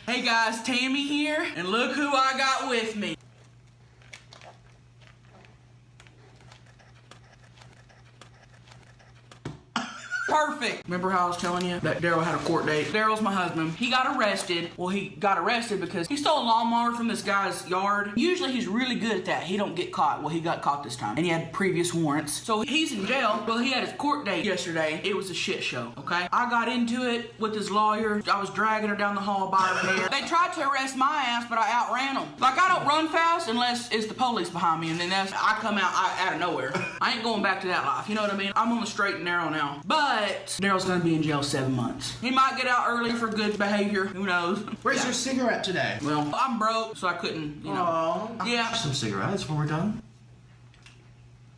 Hey guys, Tammy here, and look who I got with me. Perfect. Remember how I was telling you that Daryl had a court date? Daryl's my husband. He got arrested. Well, he got arrested because he stole a lawnmower from this guy's yard. Usually he's really good at that. He don't get caught. Well, he got caught this time. And he had previous warrants. So he's in jail. Well, he had his court date yesterday. It was a shit show, okay? I got into it with his lawyer. I was dragging her down the hall by her hair. They tried to arrest my ass, but I outran them. Like, I don't run fast unless it's the police behind me. And then I come out of nowhere. I ain't going back to that life. You know what I mean? I'm on the straight and narrow now. But Daryl's gonna be in jail 7 months. He might get out early for good behavior. Who knows? Where's your cigarette today? Well, I'm broke, so I couldn't, you know. Aww. Yeah. Some cigarettes when we're done.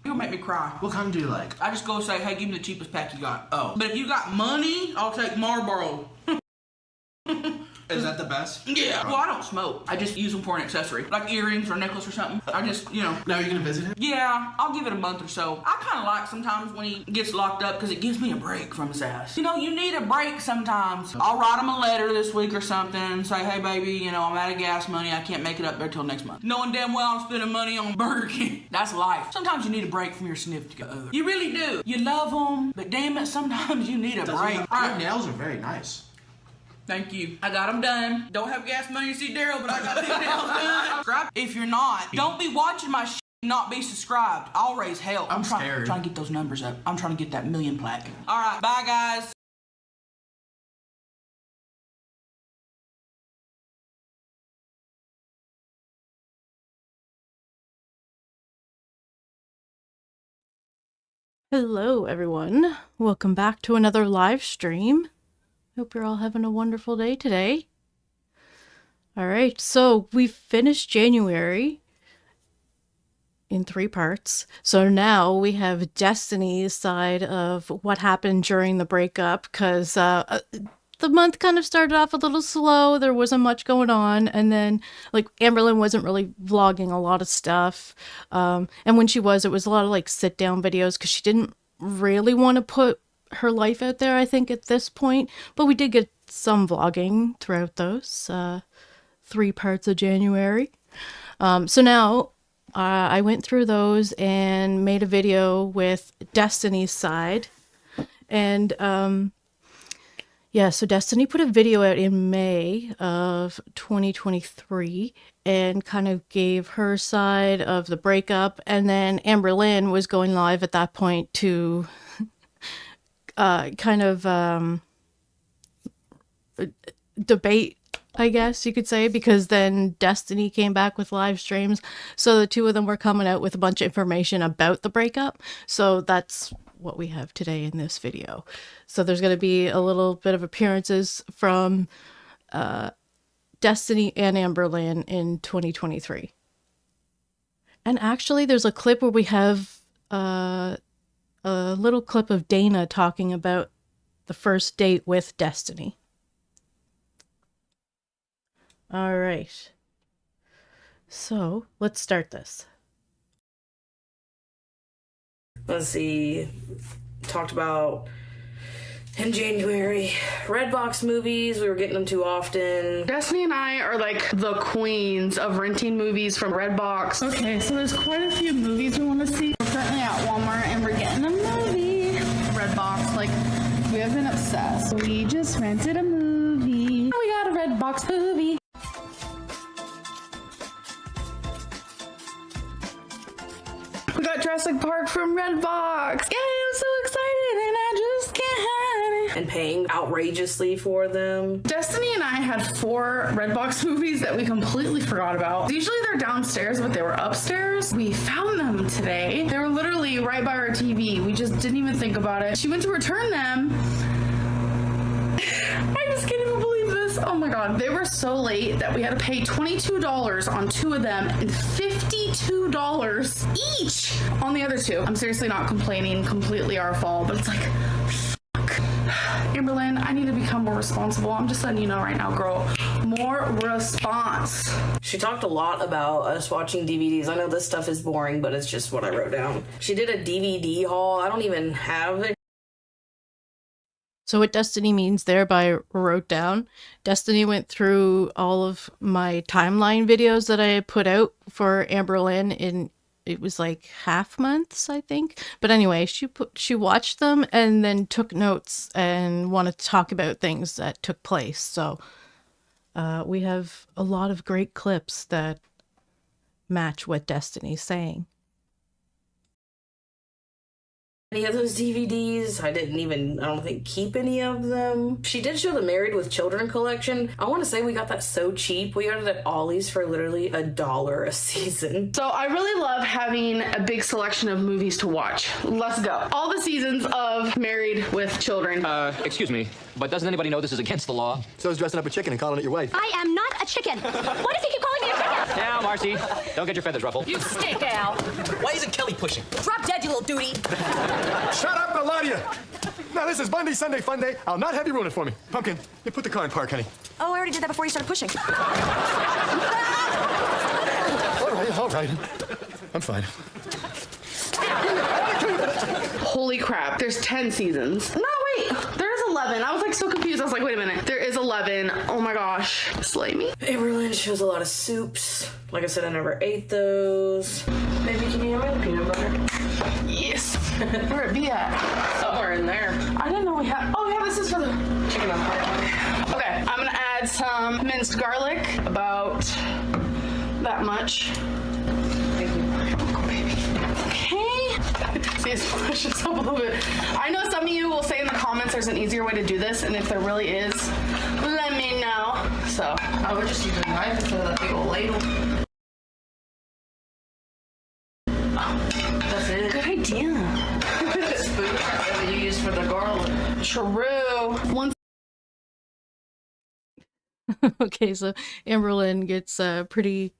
You'll make me cry. What kind do you like? I just go say, hey, give me the cheapest pack you got. Oh. But if you got money, I'll take Marlboro. Is that the best? Yeah. Well, I don't smoke. I just use them for an accessory. Like earrings or a necklace or something. I just, you know. Now you're gonna visit him? Yeah, I'll give it a month or so. I kind of like sometimes when he gets locked up because it gives me a break from his ass. You know, you need a break sometimes. I'll write him a letter this week or something. Say, hey, baby, you know, I'm out of gas money. I can't make it up there till next month. Knowing damn well I'm spending money on Burger King. That's life. Sometimes you need a break from your significant other. You really do. You love them, but damn it, sometimes you need a break. Your nails are very nice. Thank you. I got them done. Don't have gas money to see Daryl, but I got these nails done. Subscribe if you're not. Don't be watching my shit and not be subscribed. I'll raise hell. I'm scared. Trying to get those numbers up. I'm trying to get that 1 million plaque. All right, bye guys. Hello everyone, welcome back to another live stream. Hope you're all having a wonderful day today. Alright, so we finished January in 3 parts. So now we have Destiny's side of what happened during the breakup, because the month kind of started off a little slow. There wasn't much going on, and then like Amberlynn wasn't really vlogging a lot of stuff, and when she was, it was a lot of like sit down videos because she didn't really want to put her life out there, I think, at this point. But we did get some vlogging throughout those 3 parts of January. So now I went through those and made a video with Destiny's side, and yeah, so Destiny put a video out in May of 2023 and kind of gave her side of the breakup. And then Amberlynn was going live at that point to kind of debate, I guess you could say, because then Destiny came back with live streams. So the two of them were coming out with a bunch of information about the breakup. So that's what we have today in this video. So there's going to be a little bit of appearances from Destiny and Amberlynn in 2023. And actually there's a clip where we have a little clip of Dana talking about the first date with Destiny. All right. So let's start this. Let's see, talked about in January, Redbox movies, we were getting them too often. Destiny and I are like the queens of renting movies from Redbox. Okay, so there's quite a few movies we want to see. We're currently at Walmart and we're getting a movie. Redbox, like, we have been obsessed. We just rented a movie. We got a Redbox movie. We got Jurassic Park from Redbox. Yay, I'm so excited and I just can't hide it. And paying outrageously for them. Destiny and I had 4 Redbox movies that we completely forgot about. Usually they're downstairs, but they were upstairs. We found them today. They were literally right by our TV. We just didn't even think about it. She went to return them. I just can't even believe this. Oh my god. They were so late that we had to pay $22 on 2 of them and $52 each on the other 2. I'm seriously not complaining, completely our fault, but it's like, fuck. Amberlynn, I need to become more responsible. I'm just letting you know right now, girl. More response. She talked a lot about us watching DVDs. I know this stuff is boring, but it's just what I wrote down. She did a DVD haul. I don't even have it. So what Destiny means thereby wrote down. Destiny went through all of my timeline videos that I had put out for Amberlynn in, it was like half months, I think. But anyway, she watched them and then took notes and wanted to talk about things that took place. So we have a lot of great clips that match what Destiny's saying. Any of those DVDs? I don't think, keep any of them. She did show the Married with Children collection. I want to say we got that so cheap. We got it at Ollie's for literally $1 a season. So I really love having a big selection of movies to watch. Let's go. All the seasons of Married with Children. Excuse me, but doesn't anybody know this is against the law? So is dressing up a chicken and calling it your wife. I am not a chicken. Why does he keep calling me a chicken? Now, Marcy, don't get your feathers ruffled. You stink, Al. Why isn't Kelly pushing? Drop dead, you little duty. Shut up, Melania! Now, this is Monday, Sunday, fun day. I'll not have you ruin it for me. Pumpkin, you put the car in park, honey. Oh, I already did that before you started pushing. All right. I'm fine. Holy crap, there's 10 seasons. No, wait, there's 11. I was like so confused. I was like, wait a minute. There is 11. Oh my gosh. Slay me. Amberlynn shows a lot of soups. Like I said, I never ate those. Maybe can you have my peanut butter? Yes. Where'd it be at? Somewhere in there. I didn't know we had. Oh, yeah, this is for the chicken on fire. Okay, I'm gonna add some minced garlic, about that much. Thank you. Oh, baby. Okay. See, it's push this up a little bit. I know some of you will say in the comments there's an easier way to do this, and if there really is, let me know. So I would just use a knife instead of that big old ladle. That's it. good idea. That spoon that you use for the garlic. True. Once Okay, so Amberlynn gets pretty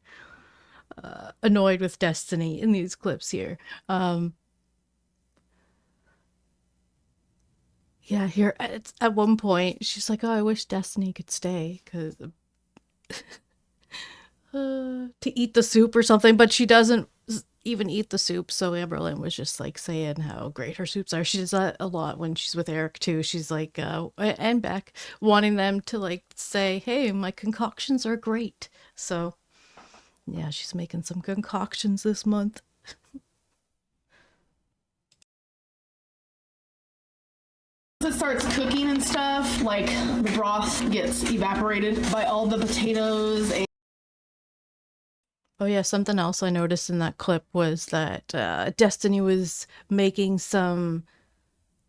annoyed with Destiny in these clips here. Yeah, here at one point she's like, "Oh, I wish Destiny could stay because to eat the soup or something," but she doesn't even eat the soup. So Amberlynn was just like saying how great her soups are. She does that a lot when she's with Eric too. She's like, and Beck, wanting them to like say, "Hey, my concoctions are great." So yeah, she's making some concoctions this month. it starts cooking and stuff, like the broth gets evaporated by all the potatoes. Oh yeah, something else I noticed in that clip was that Destiny was making some,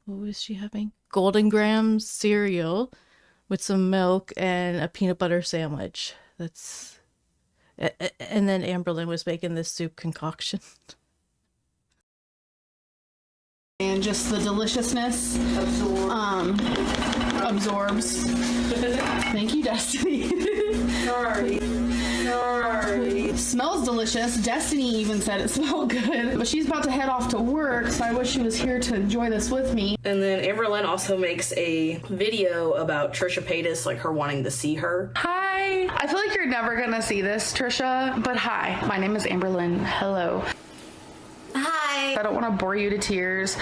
what was she having? Golden Grahams cereal with some milk and a peanut butter sandwich. And then Amberlynn was making this soup concoction. And just the deliciousness absorbs. Thank you, Destiny. Sorry. Smells delicious. Destiny even said it smelled good. But she's about to head off to work, so I wish she was here to enjoy this with me. And then Amberlynn also makes a video about Trisha Paytas, like her wanting to see her. Hi. I feel like you're never gonna see this, Trisha, but hi. My name is Amberlynn. Hello. Hi. I don't want to bore you to tears.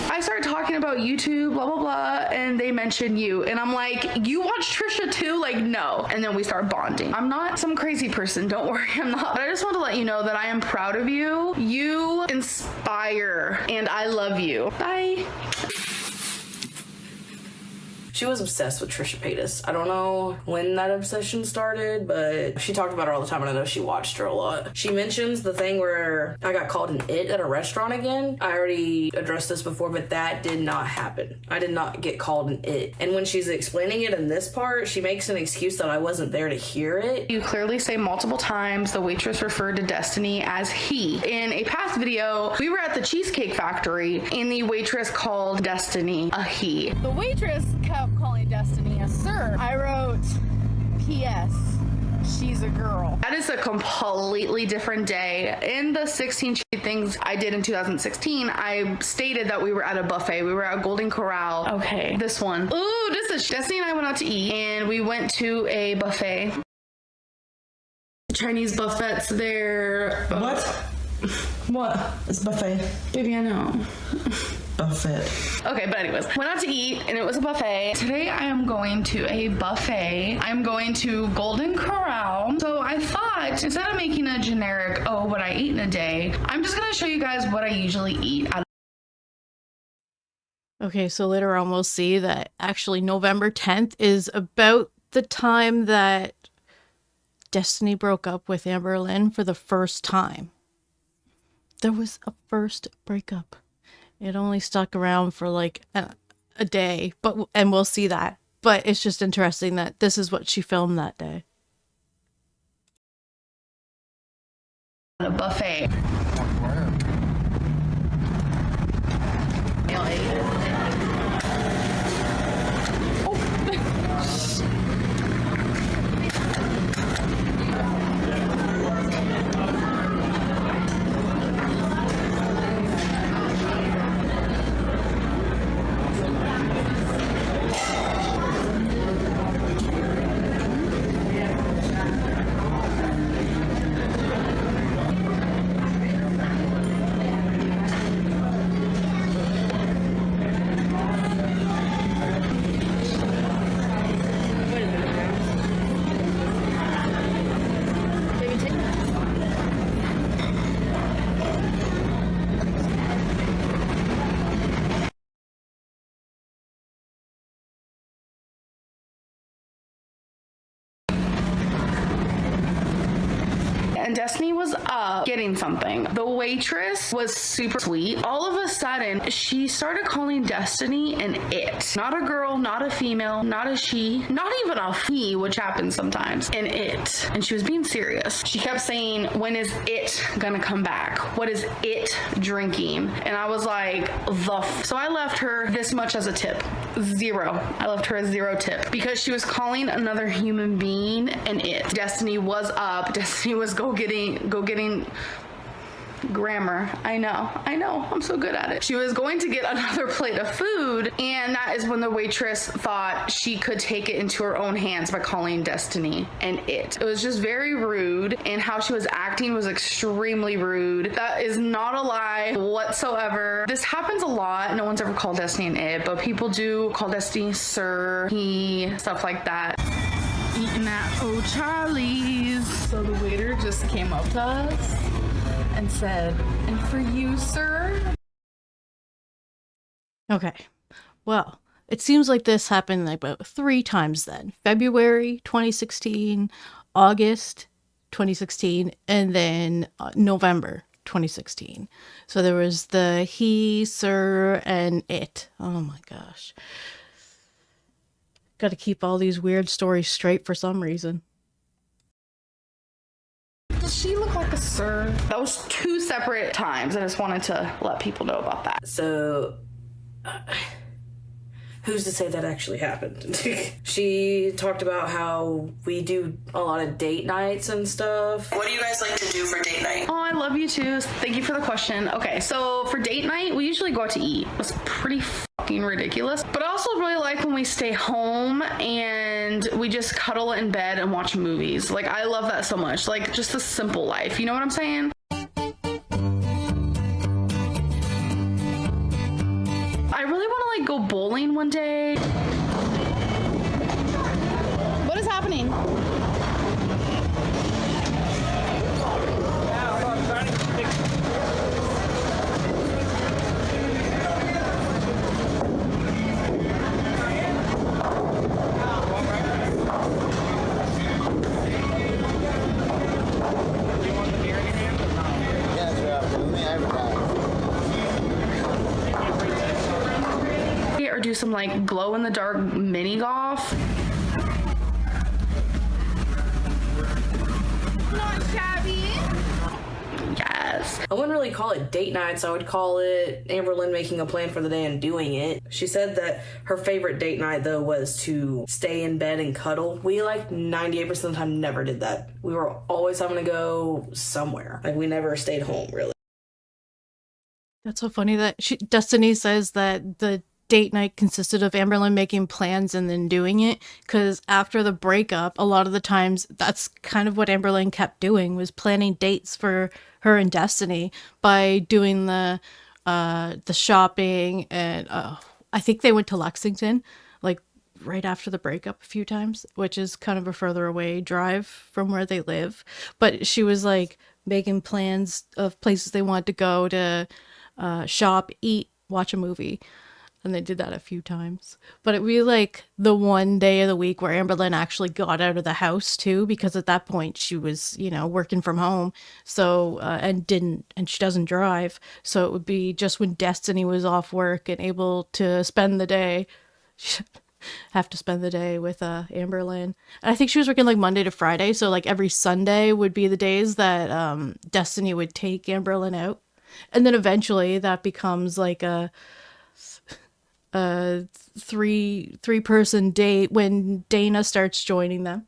I started talking about YouTube, blah, blah, blah, and they mentioned you. And I'm like, you watch Trisha too? Like, no. And then we start bonding. I'm not some crazy person. Don't worry, I'm not. But I just want to let you know that I am proud of you. You inspire, and I love you. Bye. She was obsessed with Trisha Paytas. I don't know when that obsession started, but she talked about her all the time, and I know she watched her a lot. She mentions the thing where I got called an it at a restaurant again. I already addressed this before, but that did not happen. I did not get called an it. And when she's explaining it in this part, she makes an excuse that I wasn't there to hear it. You clearly say multiple times the waitress referred to Destiny as he. In a past video, we were at the Cheesecake Factory, and the waitress called Destiny a he. The waitress kept calling Destiny a sir. I wrote, P.S. She's a girl. That is a completely different day. In the 16 things I did in 2016, I stated that we were at a buffet. We were at Golden Corral. Okay, this one. Ooh, this is Destiny and I went out to eat, and we went to a buffet. Chinese buffets there. What? What? It's buffet. Baby, I know. buffet. Okay, but anyways, went out to eat and it was a buffet. Today I am going to a buffet. I'm going to Golden Corral. So I thought instead of making a generic, oh, what I eat in a day, I'm just gonna show you guys what I usually eat. Okay, so later on we'll see that actually November 10th is about the time that Destiny broke up with Amberlynn for the first time. There was a first breakup. It only stuck around for like a day, and we'll see that. But it's just interesting that this is what she filmed that day. A buffet. And Destiny was up getting something. The waitress was super sweet. All of a sudden, she started calling Destiny an it. Not a girl, not a female, not a she, not even a he, which happens sometimes. An it. And she was being serious. She kept saying, when is it gonna come back? What is it drinking? And I was like, so I left her this much as a tip. 0. I left her a 0 tip because she was calling another human being an it. Destiny was up. Destiny was go getting grammar. I know. I'm so good at it. She was going to get another plate of food, and that is when the waitress thought she could take it into her own hands by calling Destiny an it. It was just very rude, and how she was acting was extremely rude. That is not a lie whatsoever. This happens a lot. No one's ever called Destiny an it, but people do call Destiny sir, he, stuff like that. Eating at O'Charlie's. So the waiter just came up to us and said, and for you, sir? Okay, well, it seems like this happened like about 3 times then. February 2016, August 2016, and then November 2016. So there was the he, sir, and it. Oh my gosh. Got to keep all these weird stories straight for some reason. Does she look like a sir? That was 2 separate times. I just wanted to let people know about that. So, who's to say that actually happened? She talked about how we do a lot of date nights and stuff. What do you guys like to do for date night? Oh, I love you too. Thank you for the question. Okay, so for date night, we usually go out to eat. It's pretty fucking ridiculous. But I also really like when we stay home and we just cuddle in bed and watch movies. Like, I love that so much. Like, just the simple life. You know what I'm saying? I really want to, like, go bowling one day. What is happening? Or do some like glow in the dark mini golf. Not shabby. Yes. I wouldn't really call it date nights. I would call it Amberlynn making a plan for the day and doing it. She said that her favorite date night, though, was to stay in bed and cuddle. We, like, 98% of the time never did that. We were always having to go somewhere. Like, we never stayed home, really. That's so funny that Destiny says that the date night consisted of Amberlynn making plans and then doing it, because after the breakup, a lot of the times that's kind of what Amberlynn kept doing, was planning dates for her and Destiny by doing the the shopping, and I think they went to Lexington, like right after the breakup a few times, which is kind of a further away drive from where they live. But she was like making plans of places they wanted to go to shop, eat, watch a movie. And they did that a few times. But it would be like the one day of the week where Amberlynn actually got out of the house too, because at that point she was, working from home. So, and she doesn't drive. So it would be just when Destiny was off work and able to spend the day, have to spend the day with Amberlynn. And I think she was working like Monday to Friday. So like every Sunday would be the days that Destiny would take Amberlynn out. And then eventually that becomes like a three person date when Dana starts joining them.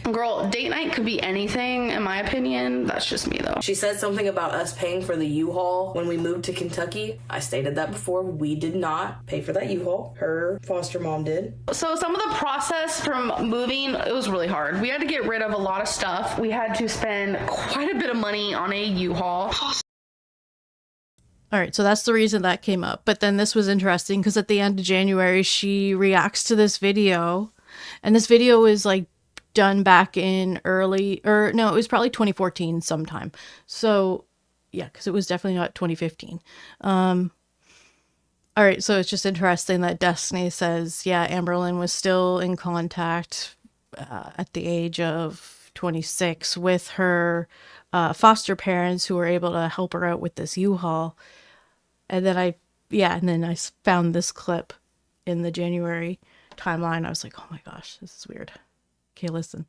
Girl, date night could be anything, in my opinion. That's just me, though. She said something about us paying for the U-Haul when we moved to Kentucky. I stated that before. We did not pay for that U-Haul. Her foster mom did. So some of the process from moving, it was really hard. We had to get rid of a lot of stuff. We had to spend quite a bit of money on a U-Haul. All right, so that's the reason that came up. But then this was interesting because at the end of January, she reacts to this video. And this video is like done back in it was probably 2014 sometime. So yeah, because it was definitely not 2015. All right, so it's just interesting that Destiny says, yeah, Amberlynn was still in contact at the age of 26 with her foster parents who were able to help her out with this U-Haul. And then I found this clip in the January timeline. I was like, oh my gosh, this is weird. Okay, listen.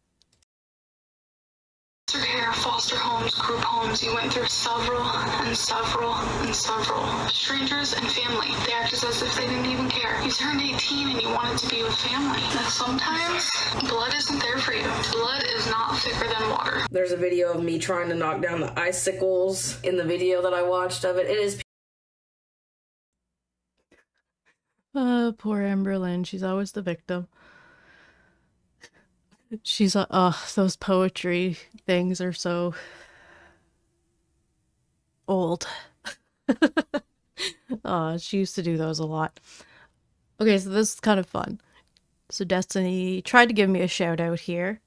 Foster care, foster homes, group homes, you went through several and several and several. Strangers and family, they acted as if they didn't even care. You turned 18 and you wanted to be with family. And sometimes, blood isn't there for you. Blood is not thicker than water. There's a video of me trying to knock down the icicles in the video that I watched of it. It is poor Amberlynn. She's always the victim. She's those poetry things are so old. She used to do those a lot. Okay, so this is kind of fun. So Destiny tried to give me a shout out here.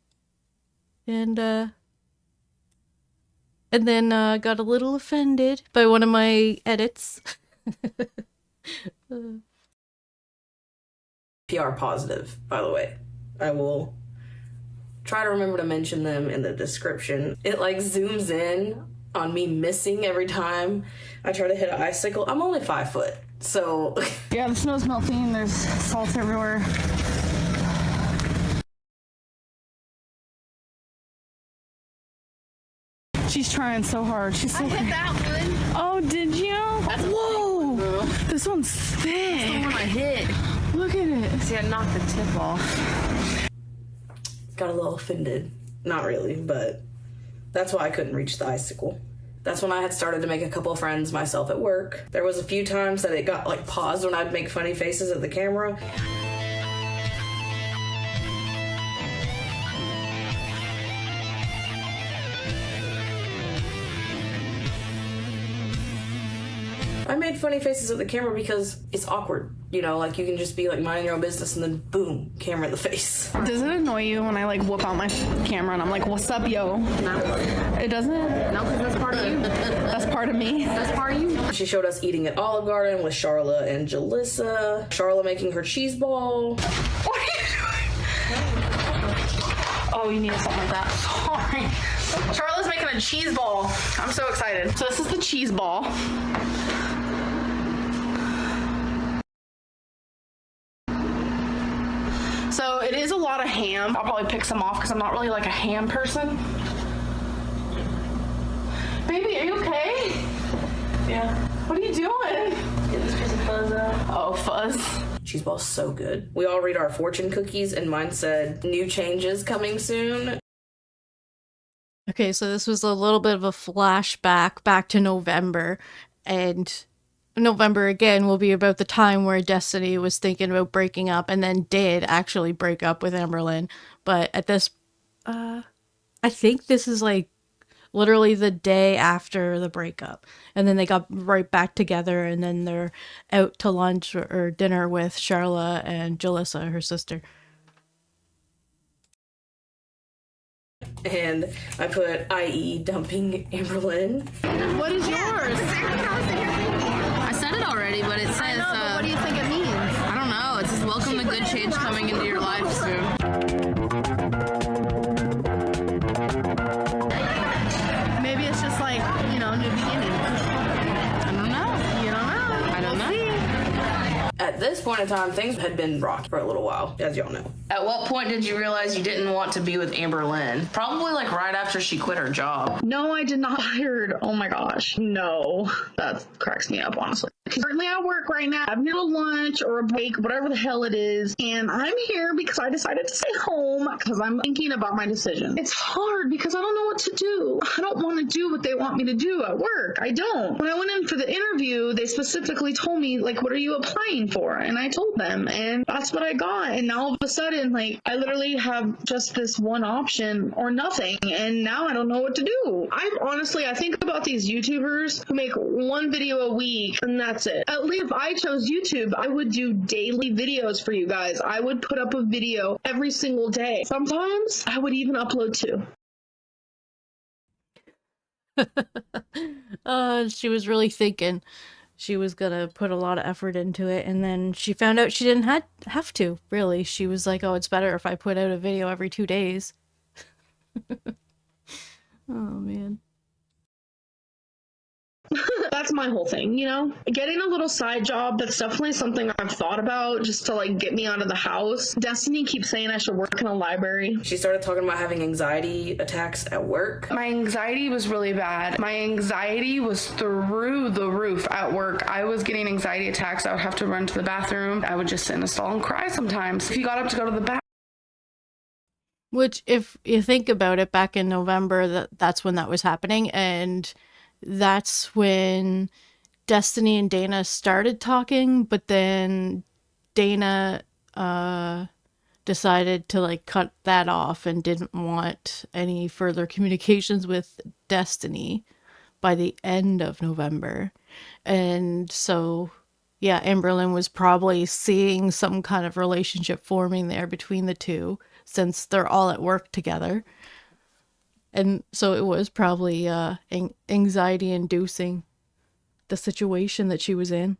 And then got a little offended by one of my edits. PR positive, by the way. I will try to remember to mention them in the description. It like zooms in on me missing every time I try to hit an icicle. I'm only 5 foot, so Yeah, the snow's melting. There's salt everywhere. She's trying so hard. She's so hit that one. Oh, did you? Whoa! This one's thick. That's the one I hit. Look at it. See, I knocked the tip off. Got a little offended. Not really, but that's why I couldn't reach the icicle. That's when I had started to make a couple of friends myself at work. There was a few times that it got like paused when I'd make funny faces at the camera. I made funny faces at the camera because it's awkward. Like you can just be like minding your own business and then boom, camera in the face. Does it annoy you when I like whip out my camera and I'm like, what's up, yo? No. It doesn't? No, because that's part of you. That's part of me. That's part of you. She showed us eating at Olive Garden with Sharla and Jalissa. Sharla making her cheeseball. What are you doing? Oh, you need something like that. Sorry. Charlotte's making a cheese ball. I'm so excited. So this is the cheese ball. So it is a lot of ham. I'll probably pick some off because I'm not really like a ham person. Baby, are you okay? Yeah. What are you doing? Get this piece of fuzz out. Oh, fuzz. Cheese ball's so good. We all read our fortune cookies and mine said new changes coming soon. Okay, so this was a little bit of a flashback back to November, and November again will be about the time where Destiny was thinking about breaking up and then did actually break up with Amberlynn. But at this, I think this is like literally the day after the breakup. And then they got right back together, and then they're out to lunch or dinner with Sharla and Jalissa, her sister. And I put, i.e. dumping Amberlynn. What is yours? I said it already, but it says, I know, but what do you think it means? I don't know. It says, welcome to good change coming into your life soon. Maybe it's just like, new beginning. I don't know. You don't know. I don't know. At this point in time, things had been rocky for a little while, as y'all know. At what point did you realize you didn't want to be with Amberlynn? Probably like right after she quit her job. No, I did not hired. Oh my gosh. No. That cracks me up, honestly. Currently at work right now. I'm here to lunch or a break, whatever the hell it is. And I'm here because I decided to stay home because I'm thinking about my decision. It's hard because I don't know what to do. I don't want to do what they want me to do at work. I don't. When I went in for the interview, they specifically told me, like, what are you applying for? And I told them, and that's what I got. And now all of a sudden, like, I literally have just this one option or nothing. And now I don't know what to do. I think about these YouTubers who make one video a week and that's it. At least if I chose YouTube, I would do daily videos for you guys. I would put up a video every single day. Sometimes I would even upload two. She was really thinking she was gonna put a lot of effort into it, and then she found out she didn't have to, really. She was like, oh, it's better if I put out a video every 2 days. Oh, man. That's my whole thing, Getting a little side job, that's definitely something I've thought about just to, like, get me out of the house. Destiny keeps saying I should work in a library. She started talking about having anxiety attacks at work. My anxiety was really bad. My anxiety was through the roof at work. I was getting anxiety attacks. I would have to run to the bathroom. I would just sit in a stall and cry sometimes. If you got up to go to the bathroom. Which, if you think about it, back in November, that's when that was happening, and that's when Destiny and Dana started talking, but then Dana decided to, like, cut that off and didn't want any further communications with Destiny by the end of November. And so, yeah, Amberlynn was probably seeing some kind of relationship forming there between the two, since they're all at work together. And so it was probably anxiety inducing, the situation that she was in.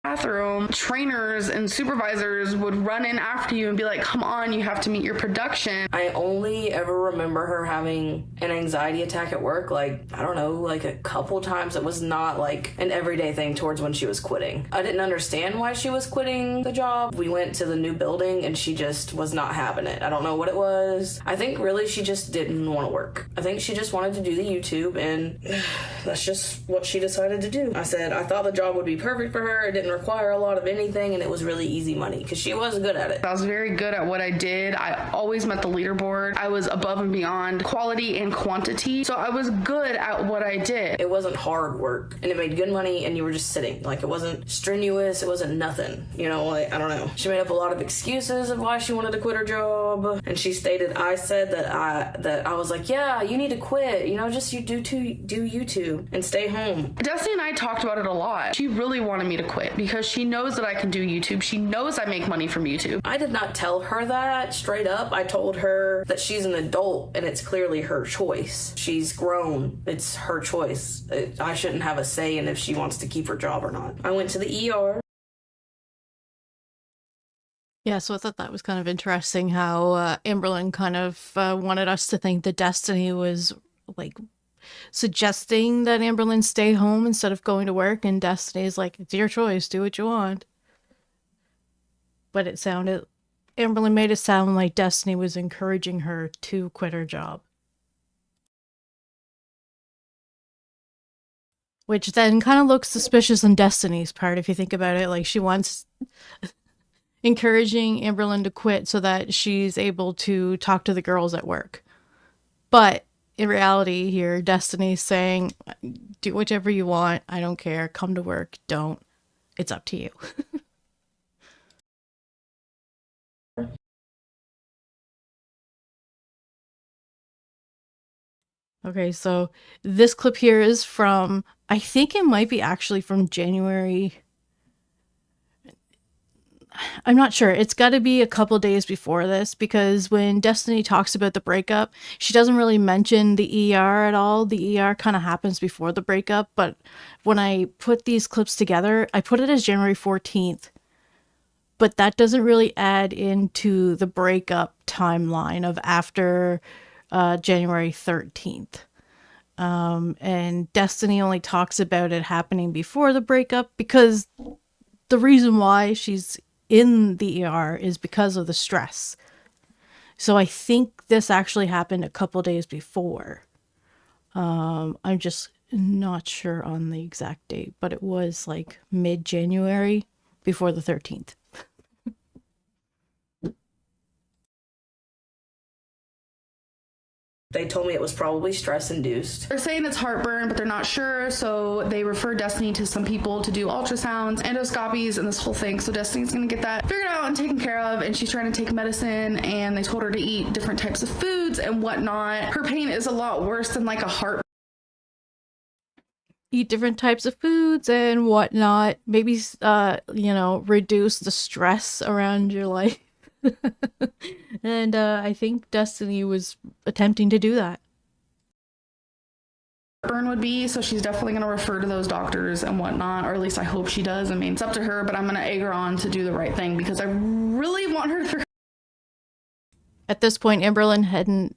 Bathroom, trainers and supervisors would run in after you and be like, come on, you have to meet your production. I only ever remember her having an anxiety attack at work, like, I don't know, like a couple times. It was not like an everyday thing towards when she was quitting. I didn't understand why she was quitting the job. We went to the new building and she just was not having it. I don't know what it was. I think really she just didn't want to work. I think she just wanted to do the YouTube, and that's just what she decided to do. I said I thought the job would be perfect for her. It didn't require a lot of anything, and it was really easy money because she was good at it. I was very good at what I did. I always met the leaderboard. I was above and beyond quality and quantity, so I was good at what I did. It wasn't hard work, and it made good money, and you were just sitting. Like, it wasn't strenuous. It wasn't nothing. Like, I don't know. She made up a lot of excuses of why she wanted to quit her job, and she stated I said that I was like, yeah, you need to quit. Just you do YouTube and stay home. Destiny and I talked about it a lot. She really wanted me to quit because she knows that I can do YouTube. She knows I make money from YouTube. I did not tell her that straight up. I told her that she's an adult and it's clearly her choice. She's grown. It's her choice. I shouldn't have a say in if she wants to keep her job or not. I went to the ER. Yeah, so I thought that was kind of interesting how Amberlynn kind of wanted us to think that Destiny was, like, suggesting that Amberlynn stay home instead of going to work, and Destiny's like, it's your choice, do what you want. But Amberlynn made it sound like Destiny was encouraging her to quit her job. Which then kind of looks suspicious on Destiny's part, if you think about it. Like, she wants encouraging Amberlynn to quit so that she's able to talk to the girls at work. But in reality here, Destiny's saying, do whichever you want. I don't care. Come to work. Don't. It's up to you. Okay, so this clip here is from, I think it might be actually from January. I'm not sure. It's got to be a couple days before this, because when Destiny talks about the breakup, she doesn't really mention the ER at all. The ER kind of happens before the breakup, but when I put these clips together, I put it as January 14th. But that doesn't really add into the breakup timeline of after January 13th. And Destiny only talks about it happening before the breakup because the reason why she's in the ER is because of the stress. So I think this actually happened a couple days before. I'm just not sure on the exact date, but it was like mid-January before the 13th. They told me it was probably stress-induced. They're saying it's heartburn, but they're not sure, so they refer Destiny to some people to do ultrasounds, endoscopies, and this whole thing. So Destiny's gonna get that figured out and taken care of, and she's trying to take medicine, and they told her to eat different types of foods and whatnot. Her pain is a lot worse than like a heart. Eat different types of foods and whatnot. Maybe, reduce the stress around your life. And I think Destiny was attempting to do that. Burn would be, so she's definitely going to refer to those doctors and whatnot, or at least I hope she does. I mean, it's up to her, but I'm going to egg her on to do the right thing because I really want her to. At this point, Amberlynn hadn't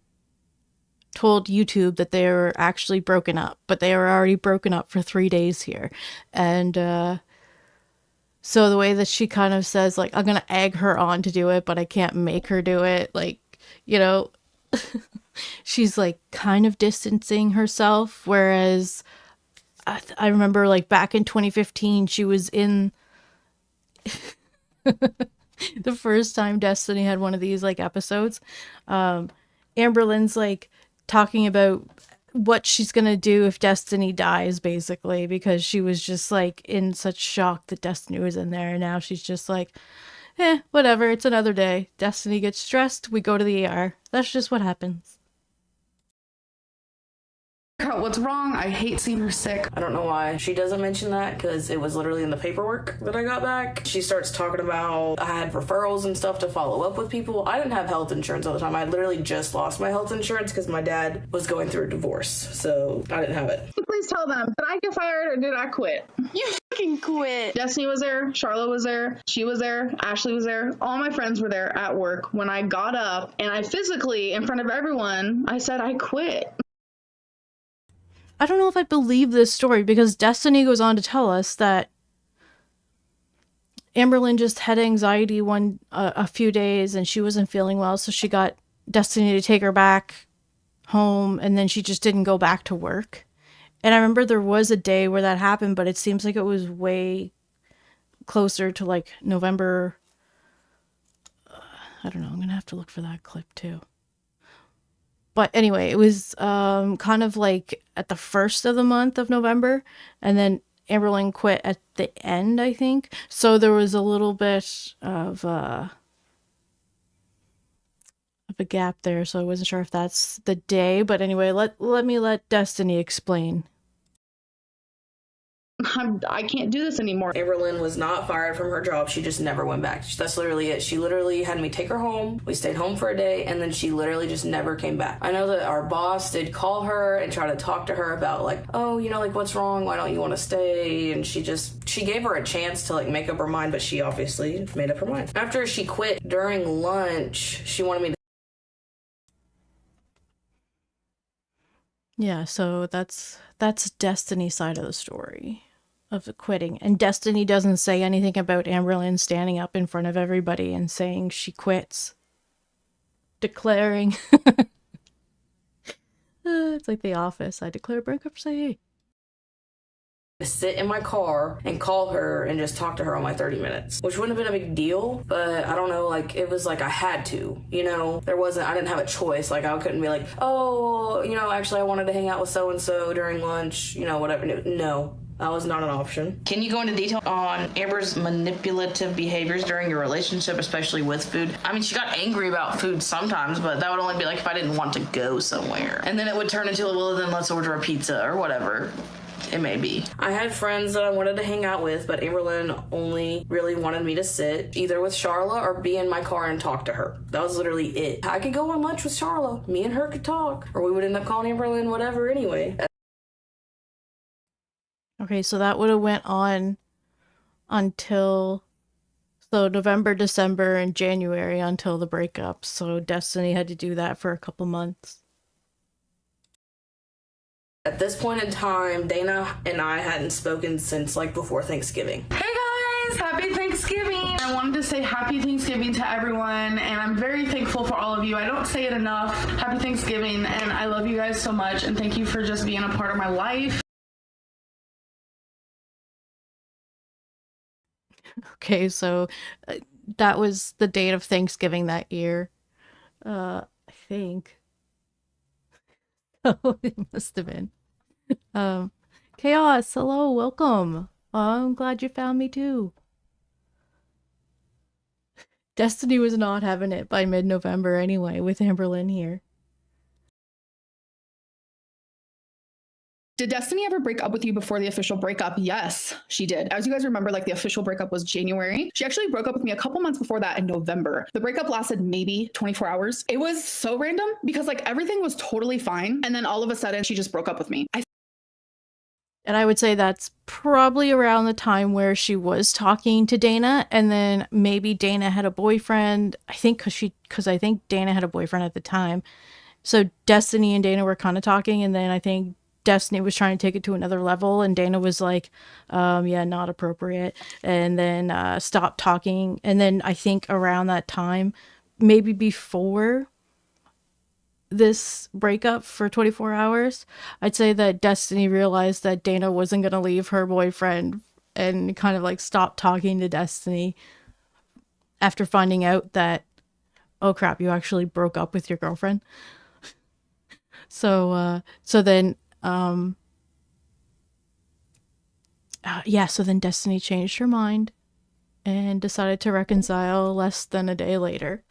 told YouTube that they were actually broken up, but they were already broken up for 3 days here. And so the way that she kind of says, like, I'm going to egg her on to do it, but I can't make her do it. Like, she's like kind of distancing herself. Whereas I remember like back in 2015, she was in the first time Destiny had one of these like episodes. Amberlynn's like talking about what she's gonna do if Destiny dies, basically, because she was just like in such shock that Destiny was in there, and now she's just like, whatever, it's another day. Destiny gets stressed, we go to the ER. That's just what happens. What's wrong? I hate seeing her sick. I don't know why she doesn't mention that, because it was literally in the paperwork that I got back. She starts talking about I had referrals and stuff to follow up with people. I didn't have health insurance all the time. I literally just lost my health insurance because my dad was going through a divorce, so I didn't have it. Please tell them, did I get fired or did I quit? You fucking quit. Destiny was there, Sharla was there, she was there, Ashley was there, all my friends were there at work when I got up and I physically, in front of everyone, I said I quit. I don't know if I believe this story, because Destiny goes on to tell us that Amberlynn just had anxiety a few days and she wasn't feeling well, so she got Destiny to take her back home, and then she just didn't go back to work. And I remember there was a day where that happened, but it seems like it was way closer to like November. I don't know, I'm gonna have to look for that clip too. But anyway, it was kind of like at the first of the month of November, and then Amberlynn quit at the end, I think. So there was a little bit of a gap there, so I wasn't sure if that's the day. But anyway, let me let Destiny explain. I can't do this anymore. Amberlynn was not fired from her job. She just never went back. That's literally it. She literally had me take her home. We stayed home for a day, and then she literally just never came back. I know that our boss did call her and try to talk to her about like, oh, like what's wrong? Why don't you want to stay? And she gave her a chance to like make up her mind, but she obviously made up her mind. After she quit during lunch, she wanted me to. Yeah, so that's Destiny's side of the story of the quitting. And Destiny doesn't say anything about Amberlynn standing up in front of everybody and saying she quits. Declaring. It's like The Office. I declare bankruptcy. Sit in my car and call her and just talk to her on my 30 minutes, which wouldn't have been a big deal, but I don't know, like it was like I had to, I didn't have a choice. Like I couldn't be like, oh, actually I wanted to hang out with so-and-so during lunch, whatever. No, That was not an option. Can you go into detail on Amber's manipulative behaviors during your relationship, especially with food? I mean, she got angry about food sometimes, but that would only be like if I didn't want to go somewhere. And then it would turn into, well, then let's order a pizza or whatever it may be. I had friends that I wanted to hang out with, but Amberlynn only really wanted me to sit either with Sharla or be in my car and talk to her. That was literally it. I could go on lunch with Sharla. Me and her could talk. Or we would end up calling Amberlynn whatever anyway. Okay, so that would have went on until November, December, and January until the breakup. So Destiny had to do that for a couple months. At this point in time, Dana and I hadn't spoken since like before Thanksgiving. Hey guys, happy Thanksgiving! I wanted to say happy Thanksgiving to everyone, and I'm very thankful for all of you. I don't say it enough. Happy Thanksgiving, and I love you guys so much, and thank you for just being a part of my life. Okay, so that was the date of Thanksgiving that year. I think. Oh, it must have been. Chaos, hello, welcome. I'm glad you found me too. Destiny was not having it by mid-November anyway, with Amberlynn here. Did Destiny ever break up with you before the official breakup? Yes, she did. As you guys remember, like the official breakup was January. She actually broke up with me a couple months before that in November. The breakup lasted maybe 24 hours. It was so random because like everything was totally fine. And then all of a sudden she just broke up with me. And I would say that's probably around the time where she was talking to Dana, and then maybe Dana had a boyfriend. I think because I think Dana had a boyfriend at the time. So Destiny and Dana were kind of talking, and then I think Destiny was trying to take it to another level, and Dana was like, yeah, not appropriate, and then stopped talking. And then I think around that time, maybe before this breakup for 24 hours, I'd say that Destiny realized that Dana wasn't going to leave her boyfriend and kind of like stopped talking to Destiny after finding out that, oh crap, you actually broke up with your girlfriend. So then Destiny changed her mind and decided to reconcile less than a day later.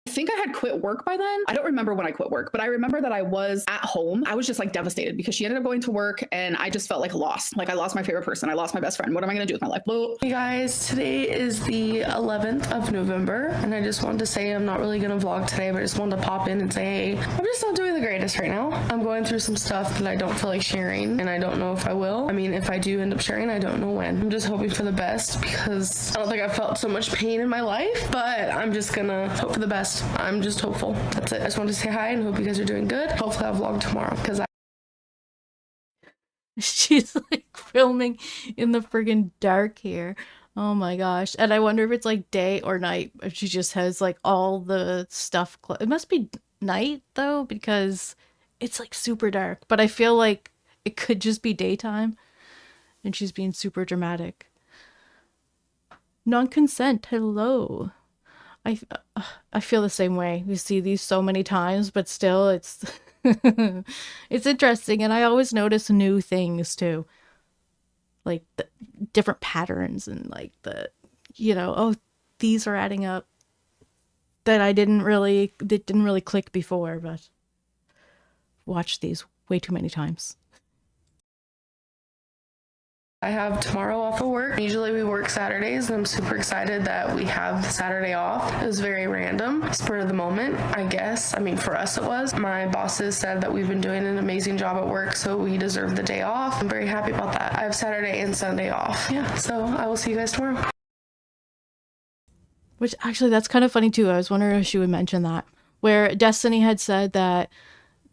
I think I had quit work by then. I don't remember when I quit work, but I remember that I was at home. I was just like devastated because she ended up going to work and I just felt like lost. Like I lost my favorite person. I lost my best friend. What am I going to do with my life? Well, hey guys, today is the 11th of November and I just wanted to say I'm not really going to vlog today, but I just wanted to pop in and say, hey, I'm just not doing the greatest right now. I'm going through some stuff that I don't feel like sharing and I don't know if I will. I mean, if I do end up sharing, I don't know when. I'm just hoping for the best because I don't think I've felt so much pain in my life, but I'm just going to hope for the best. I'm just hopeful. That's it. I just wanted to say hi and hope you guys are doing good. Hopefully I'll vlog tomorrow because She's like filming in the friggin' dark here. Oh my gosh. And I wonder if it's like day or night, if she just has like all the stuff. It must be night though, because it's like super dark. But I feel like it could just be daytime and she's being super dramatic. Non-consent. Hello. I feel the same way. We see these so many times, but still it's it's interesting, and I always notice new things too. Like the different patterns and like oh, these are adding up that didn't really click before, but watched these way too many times. I have tomorrow off of work. Usually we work Saturdays and I'm super excited that we have Saturday off. It was very random, spur of the moment, I guess. I mean, for us it was. My bosses said that we've been doing an amazing job at work, so we deserve the day off. I'm very happy about that. I have Saturday and Sunday off. Yeah, so I will see you guys tomorrow. Which actually, that's kind of funny too. I was wondering if she would mention that. Where Destiny had said that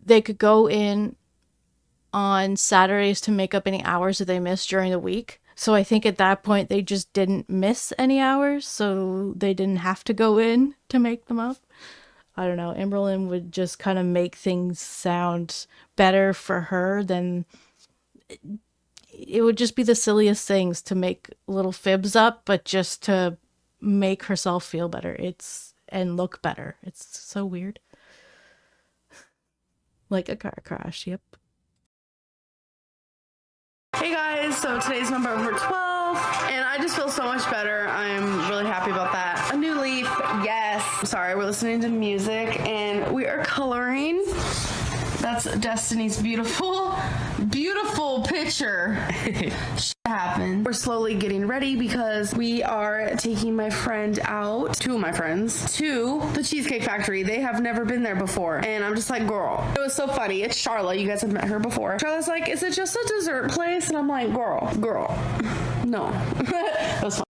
they could go in on Saturdays to make up any hours that they missed during the week. So I think at that point they just didn't miss any hours, so they didn't have to go in to make them up. I don't know. Amberlynn would just kind of make things sound better for her than it would just be the silliest things to make little fibs up, but just to make herself feel better. And look better. It's so weird. Like a car crash. Yep. So today's number 12, and I just feel so much better. I'm really happy about that. A new leaf, yes. Sorry, we're listening to music, and we are coloring. That's Destiny's beautiful picture. Shit happened. We're slowly getting ready because we are taking my friend out, two of my friends, to the Cheesecake Factory. They have never been there before. And I'm just like, girl. It was so funny. It's Sharla. You guys have met her before. Sharla's like, is it just a dessert place? And I'm like, girl. No. It was fun.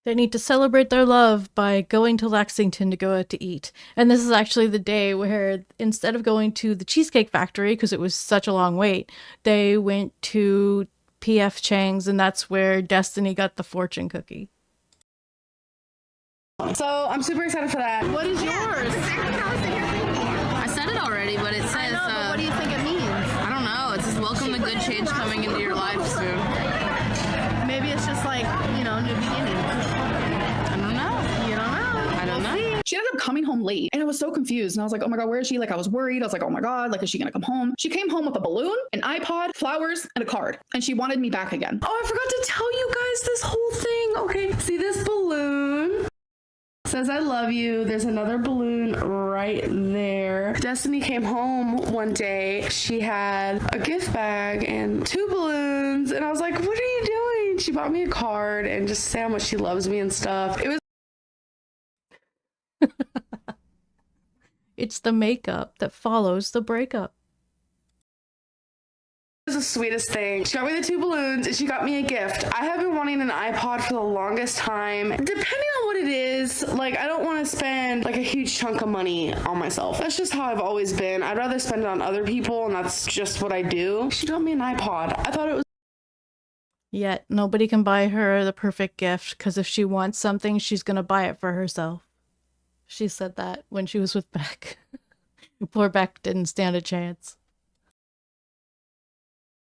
They need to celebrate their love by going to Lexington to go out to eat. And this is actually the day where instead of going to the Cheesecake Factory, because it was such a long wait, they went to P.F. Chang's, and that's where Destiny got the fortune cookie. So I'm super excited for that. What is yours? I said it already, but it says... I know, but what do you think it means? I don't know. It says, welcome to good change coming into your life soon. Maybe it's just like, new beginnings. She ended up coming home late, and I was so confused. And I was like, oh my God, where is she? Like, I was worried. I was like, oh my God, like, is she gonna come home? She came home with a balloon, an iPod, flowers, and a card. And she wanted me back again. Oh, I forgot to tell you guys this whole thing. Okay, see this balloon? Says I love you. There's another balloon right there. Destiny came home one day. She had a gift bag and 2 balloons. And I was like, what are you doing? She bought me a card and just say how much she loves me and stuff. It was It's the makeup that follows the breakup. It was the sweetest thing. She got me the 2 balloons and she got me a gift. I have been wanting an iPod for the longest time. Depending on what it is, like, I don't want to spend like a huge chunk of money on myself. That's just how I've always been. I'd rather spend it on other people, and that's just what I do. She got me an iPod. I thought it was... Yet nobody can buy her the perfect gift, because if she wants something, she's going to buy it for herself. She said that when she was with Beck. Poor Beck didn't stand a chance.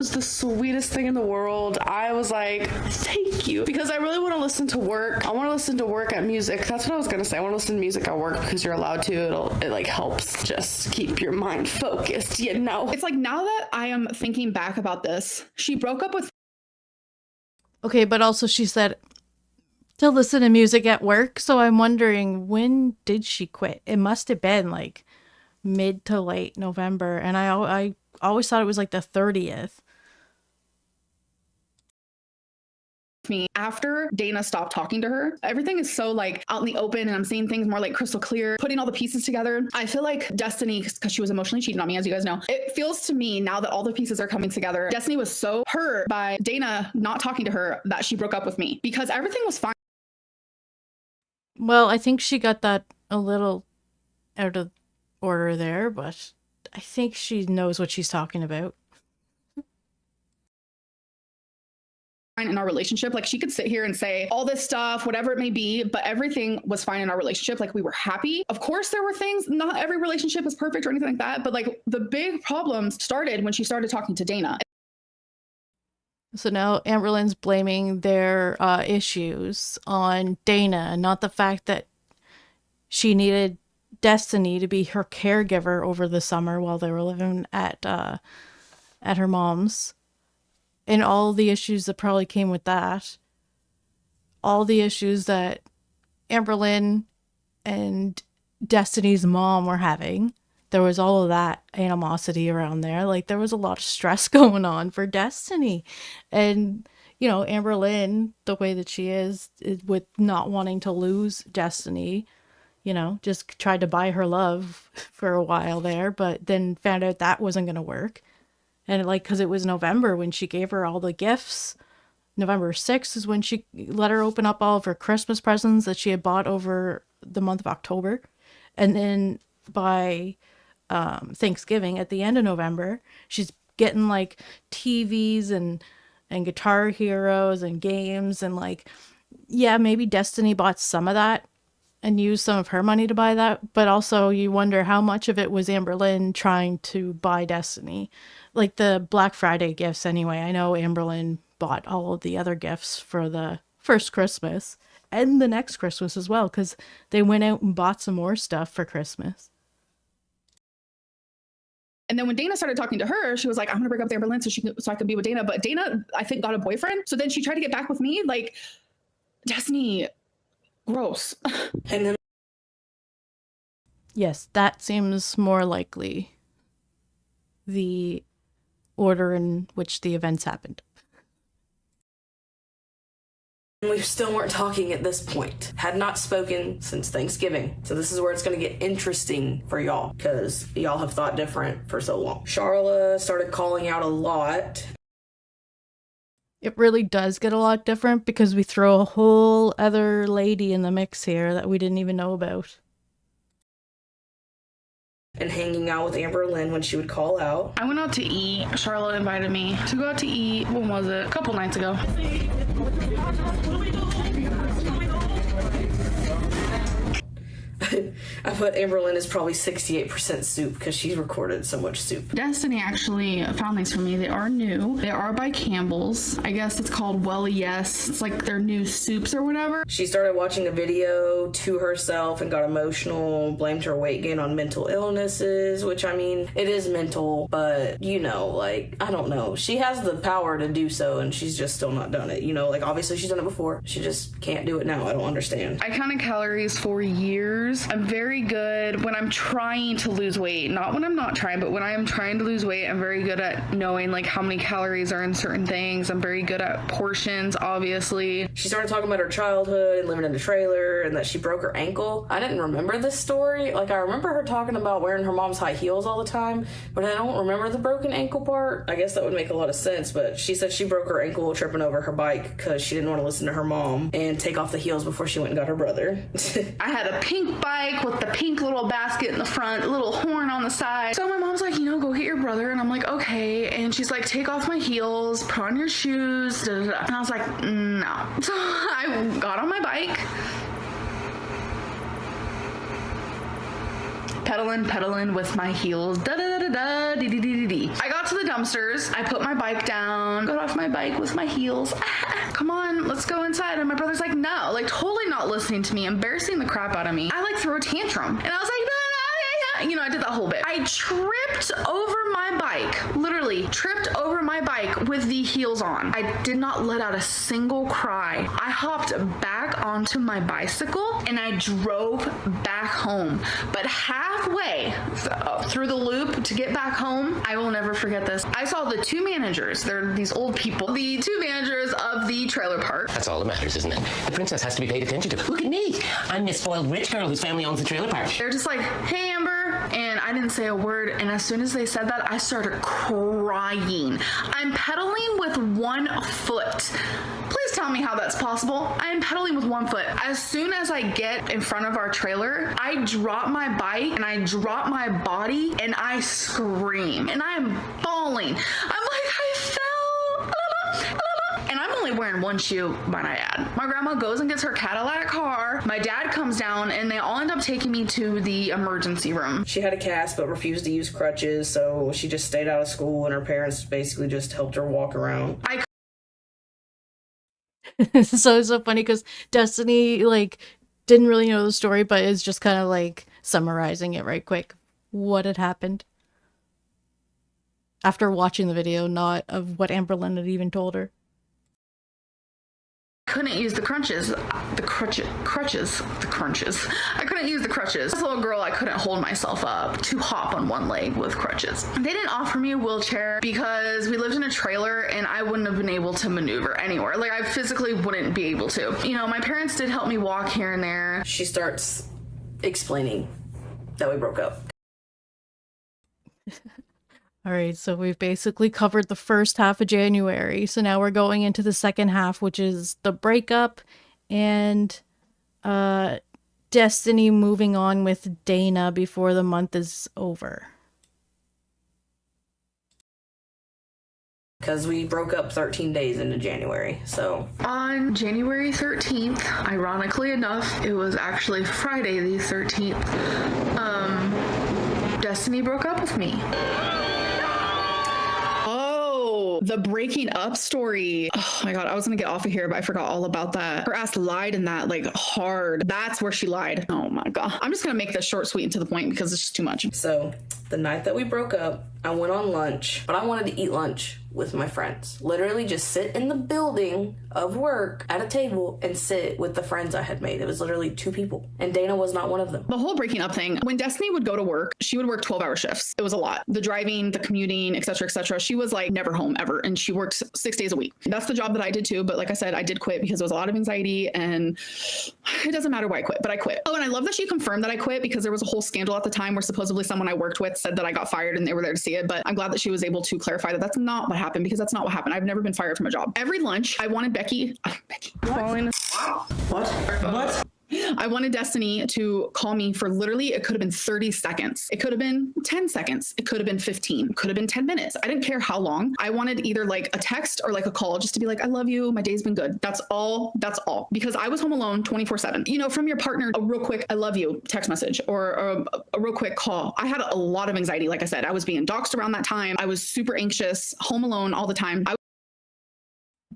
It was the sweetest thing in the world. I was like, thank you. Because I really want to listen to work. I want to listen to work at music. That's what I was going to say. I want to listen to music at work because you're allowed to. It like helps just keep your mind focused, It's like, now that I am thinking back about this, she broke up with... Okay, but also she said to listen to music at work. So I'm wondering, when did she quit? It must have been like mid to late November. And I always thought it was like the 30th. Me after Dana stopped talking to her. Everything is so like out in the open, and I'm seeing things more like crystal clear, putting all the pieces together. I feel like Destiny, because she was emotionally cheating on me, as you guys know, it feels to me now that all the pieces are coming together. Destiny was so hurt by Dana not talking to her that she broke up with me, because everything was fine. Well, I think she got that a little out of order there, but I think she knows what she's talking about. In our relationship, like, she could sit here and say all this stuff, whatever it may be, but everything was fine in our relationship. Like, we were happy. Of course there were things, not every relationship is perfect or anything like that, but like the big problems started when she started talking to Dana. So now Amberlynn's blaming their issues on Dana, not the fact that she needed Destiny to be her caregiver over the summer while they were living at her mom's. And all the issues that probably came with that. All the issues that Amberlynn and Destiny's mom were having. There was all of that animosity around there. Like, there was a lot of stress going on for Destiny. And, Amberlynn, the way that she is with not wanting to lose Destiny, just tried to buy her love for a while there, but then found out that wasn't going to work. And because it was November when she gave her all the gifts. November 6th is when she let her open up all of her Christmas presents that she had bought over the month of October. And then by Thanksgiving, at the end of November, she's getting like TVs and Guitar Heroes and games. And maybe Destiny bought some of that and used some of her money to buy that. But also you wonder how much of it was Amberlynn trying to buy Destiny. Like the Black Friday gifts anyway. I know Amberlynn bought all of the other gifts for the first Christmas and the next Christmas as well, because they went out and bought some more stuff for Christmas. And then when Dana started talking to her, she was like, I'm gonna break up with Amberlynn so I can be with Dana. But Dana, I think, got a boyfriend. So then she tried to get back with me. Like, Destiny, gross. And then Yes, that seems more likely the order in which the events happened. we still weren't talking at this point. Had not spoken since Thanksgiving. So this is where it's going to get interesting for y'all, because y'all have thought different for so long. Sharla started calling out a lot. It really does get a lot different because we throw a whole other lady in the mix here that we didn't even know about. And hanging out with Amberlynn when she would call out. I went out to eat. Sharla invited me to go out to eat. When was it? A couple nights ago. I put Amberlynn is probably 68% soup because she's recorded so much soup. Destiny actually found these for me. They are new. They are by Campbell's. I guess it's called Well Yes. It's like their new soups or whatever. She started watching a video to herself and got emotional, blamed her weight gain on mental illnesses, which, I mean, it is mental, but, you know, like, I don't know. She has the power to do so, and she's just still not done it. You know, like, obviously she's done it before. She just can't do it now. I don't understand. I counted calories for years. I'm very good when I'm trying to lose weight. Not when I'm not trying, but when I am trying to lose weight, I'm very good at knowing, like, how many calories are in certain things. I'm very good at portions, obviously. She started talking about her childhood and living in a trailer and that she broke her ankle. I didn't remember this story. Like, I remember her talking about wearing her mom's high heels all the time, but I don't remember the broken ankle part. I guess that would make a lot of sense, but she said she broke her ankle tripping over her bike because she didn't want to listen to her mom and take off the heels before she went and got her brother. I had a pink bike with the pink little basket in the front, little horn on the side. So my mom's like, you know, go get your brother. And I'm like, okay. And she's like, take off my heels, put on your shoes. Da, da, da. And I was like, no. So I got on my bike. Pedaling with my heels. Da da da da da dee dee dee dee. I got to the dumpsters. I put my bike down. Got off my bike with my heels. Come on, let's go inside. And my brother's like, no, like totally not listening to me, embarrassing the crap out of me. I like threw a tantrum, and I was like, you know, I did that whole bit. I tripped over my bike, literally tripped over my bike with the heels on. I did not let out a single cry. I hopped back onto my bicycle and I drove back home. But halfway through the loop to get back home, I will never forget this. I saw the two managers. They're these old people. The two managers of the trailer park. That's all that matters, isn't it? The princess has to be paid attention to. Look at me. I'm this spoiled rich girl whose family owns the trailer park. They're just like, hey, Amber. And I didn't say a word. And as soon as they said that, I started crying. I'm pedaling with one foot. Please tell me how that's possible. I am pedaling with one foot. As soon as I get in front of our trailer, I drop my bike and I drop my body and I scream. And I am bawling. I'm like, I fell. And I'm only wearing one shoe, might I add. My grandma goes and gets her Cadillac car. My dad comes down and they all end up taking me to the emergency room. She had a cast but refused to use crutches, so she just stayed out of school and her parents basically just helped her walk around. So it's so funny because Destiny, like, didn't really know the story, but is just kind of, like, summarizing it right quick. What had happened. After watching the video, not of what Amberlynn had even told her. Couldn't use the crunches. I couldn't use the crutches. As a little girl, I couldn't hold myself up to hop on one leg with crutches. They didn't offer me a wheelchair because we lived in a trailer and I wouldn't have been able to maneuver anywhere. Like, I physically wouldn't be able to. You know, my parents did help me walk here and there. She starts explaining that we broke up. All right, so we've basically covered the first half of January. So now we're going into the second half, which is the breakup and Destiny moving on with Dana before the month is over. Because we broke up 13 days into January, so. On January 13th, ironically enough, it was actually Friday the 13th, Destiny broke up with me. The breaking up story. Oh my God, I was gonna get off of here, but I forgot all about that. Her ass lied in that, like, hard. That's where she lied. Oh my God. I'm just gonna make this short, sweet, and to the point because it's just too much. So The night that we broke up, I went on lunch, but I wanted to eat lunch with my friends. Literally just sit in the building of work at a table and sit with the friends I had made. It was literally 2 people, and Dana was not one of them. The whole breaking up thing, when Destiny would go to work, she would work 12-hour shifts. It was a lot. The driving, the commuting, etc., etc. She was like never home ever, and she worked 6 days a week. That's the job that I did too, but like I said, I did quit because there was a lot of anxiety, and it doesn't matter why I quit, but I quit. Oh, and I love that she confirmed that I quit because there was a whole scandal at the time where supposedly someone I worked with said that I got fired and they were there to see it, but I'm glad that she was able to clarify that that's not what happened, because that's not what happened. I've never been fired from a job. Every lunch, I wanted Becky. What? I wanted Destiny to call me for literally, it could have been 30 seconds. It could have been 10 seconds. It could have been 15. It could have been 10 minutes. I didn't care how long. I wanted either like a text or like a call just to be like, I love you. My day's been good. That's all. That's all. Because I was home alone 24/7. You know, from your partner, a real quick, I love you text message or a real quick call. I had a lot of anxiety. Like I said, I was being doxxed around that time. I was super anxious, home alone all the time.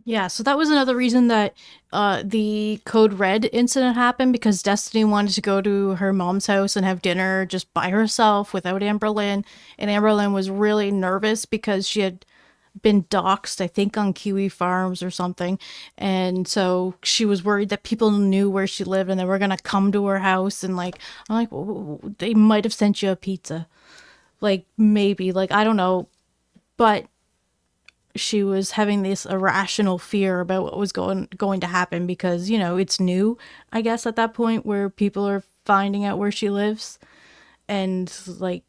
Yeah, so that was another reason that the Code Red incident happened, because Destiny wanted to go to her mom's house and have dinner just by herself without Amberlynn, and Amberlynn was really nervous because she had been doxxed, I think, on Kiwi Farms or something, and so she was worried that people knew where she lived and they were gonna come to her house, and like, I'm like, well, they might have sent you a pizza, like maybe, like I don't know, but she was having this irrational fear about what was going to happen because, you know, it's new, I guess, at that point where people are finding out where she lives. And like,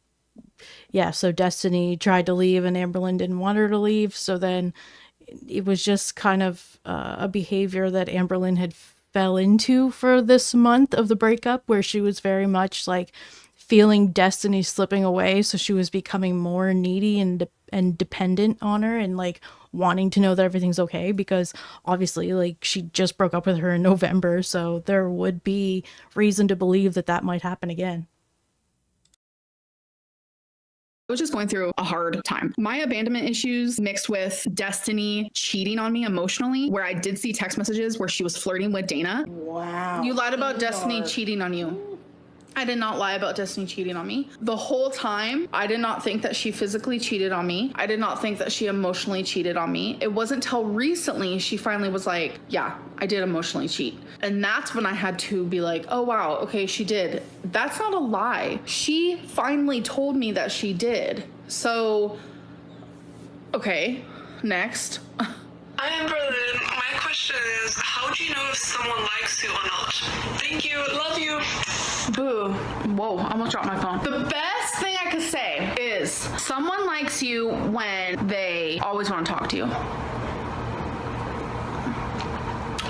yeah, so Destiny tried to leave and Amberlynn didn't want her to leave. So then it was just kind of a behavior that Amberlynn had fell into for this month of the breakup, where she was very much like feeling Destiny slipping away. So she was becoming more needy and dependent on her and like wanting to know that everything's okay, because obviously like she just broke up with her in November, so there would be reason to believe that that might happen again. I was just going through a hard time. My abandonment issues mixed with Destiny cheating on me emotionally, where I did see text messages where she was flirting with Dana. Wow. You lied about Destiny cheating on you. I did not lie about Destiny cheating on me. The whole time, I did not think that she physically cheated on me. I did not think that she emotionally cheated on me. It wasn't till recently she finally was like, yeah, I did emotionally cheat. And that's when I had to be like, oh wow, okay, she did. That's not a lie. She finally told me that she did. So, okay, next. Amberlynn, my question is, how do you know if someone likes you or not? Thank you, love you. Boo. Whoa, I almost dropped my phone. The best thing I could say is someone likes you when they always want to talk to you.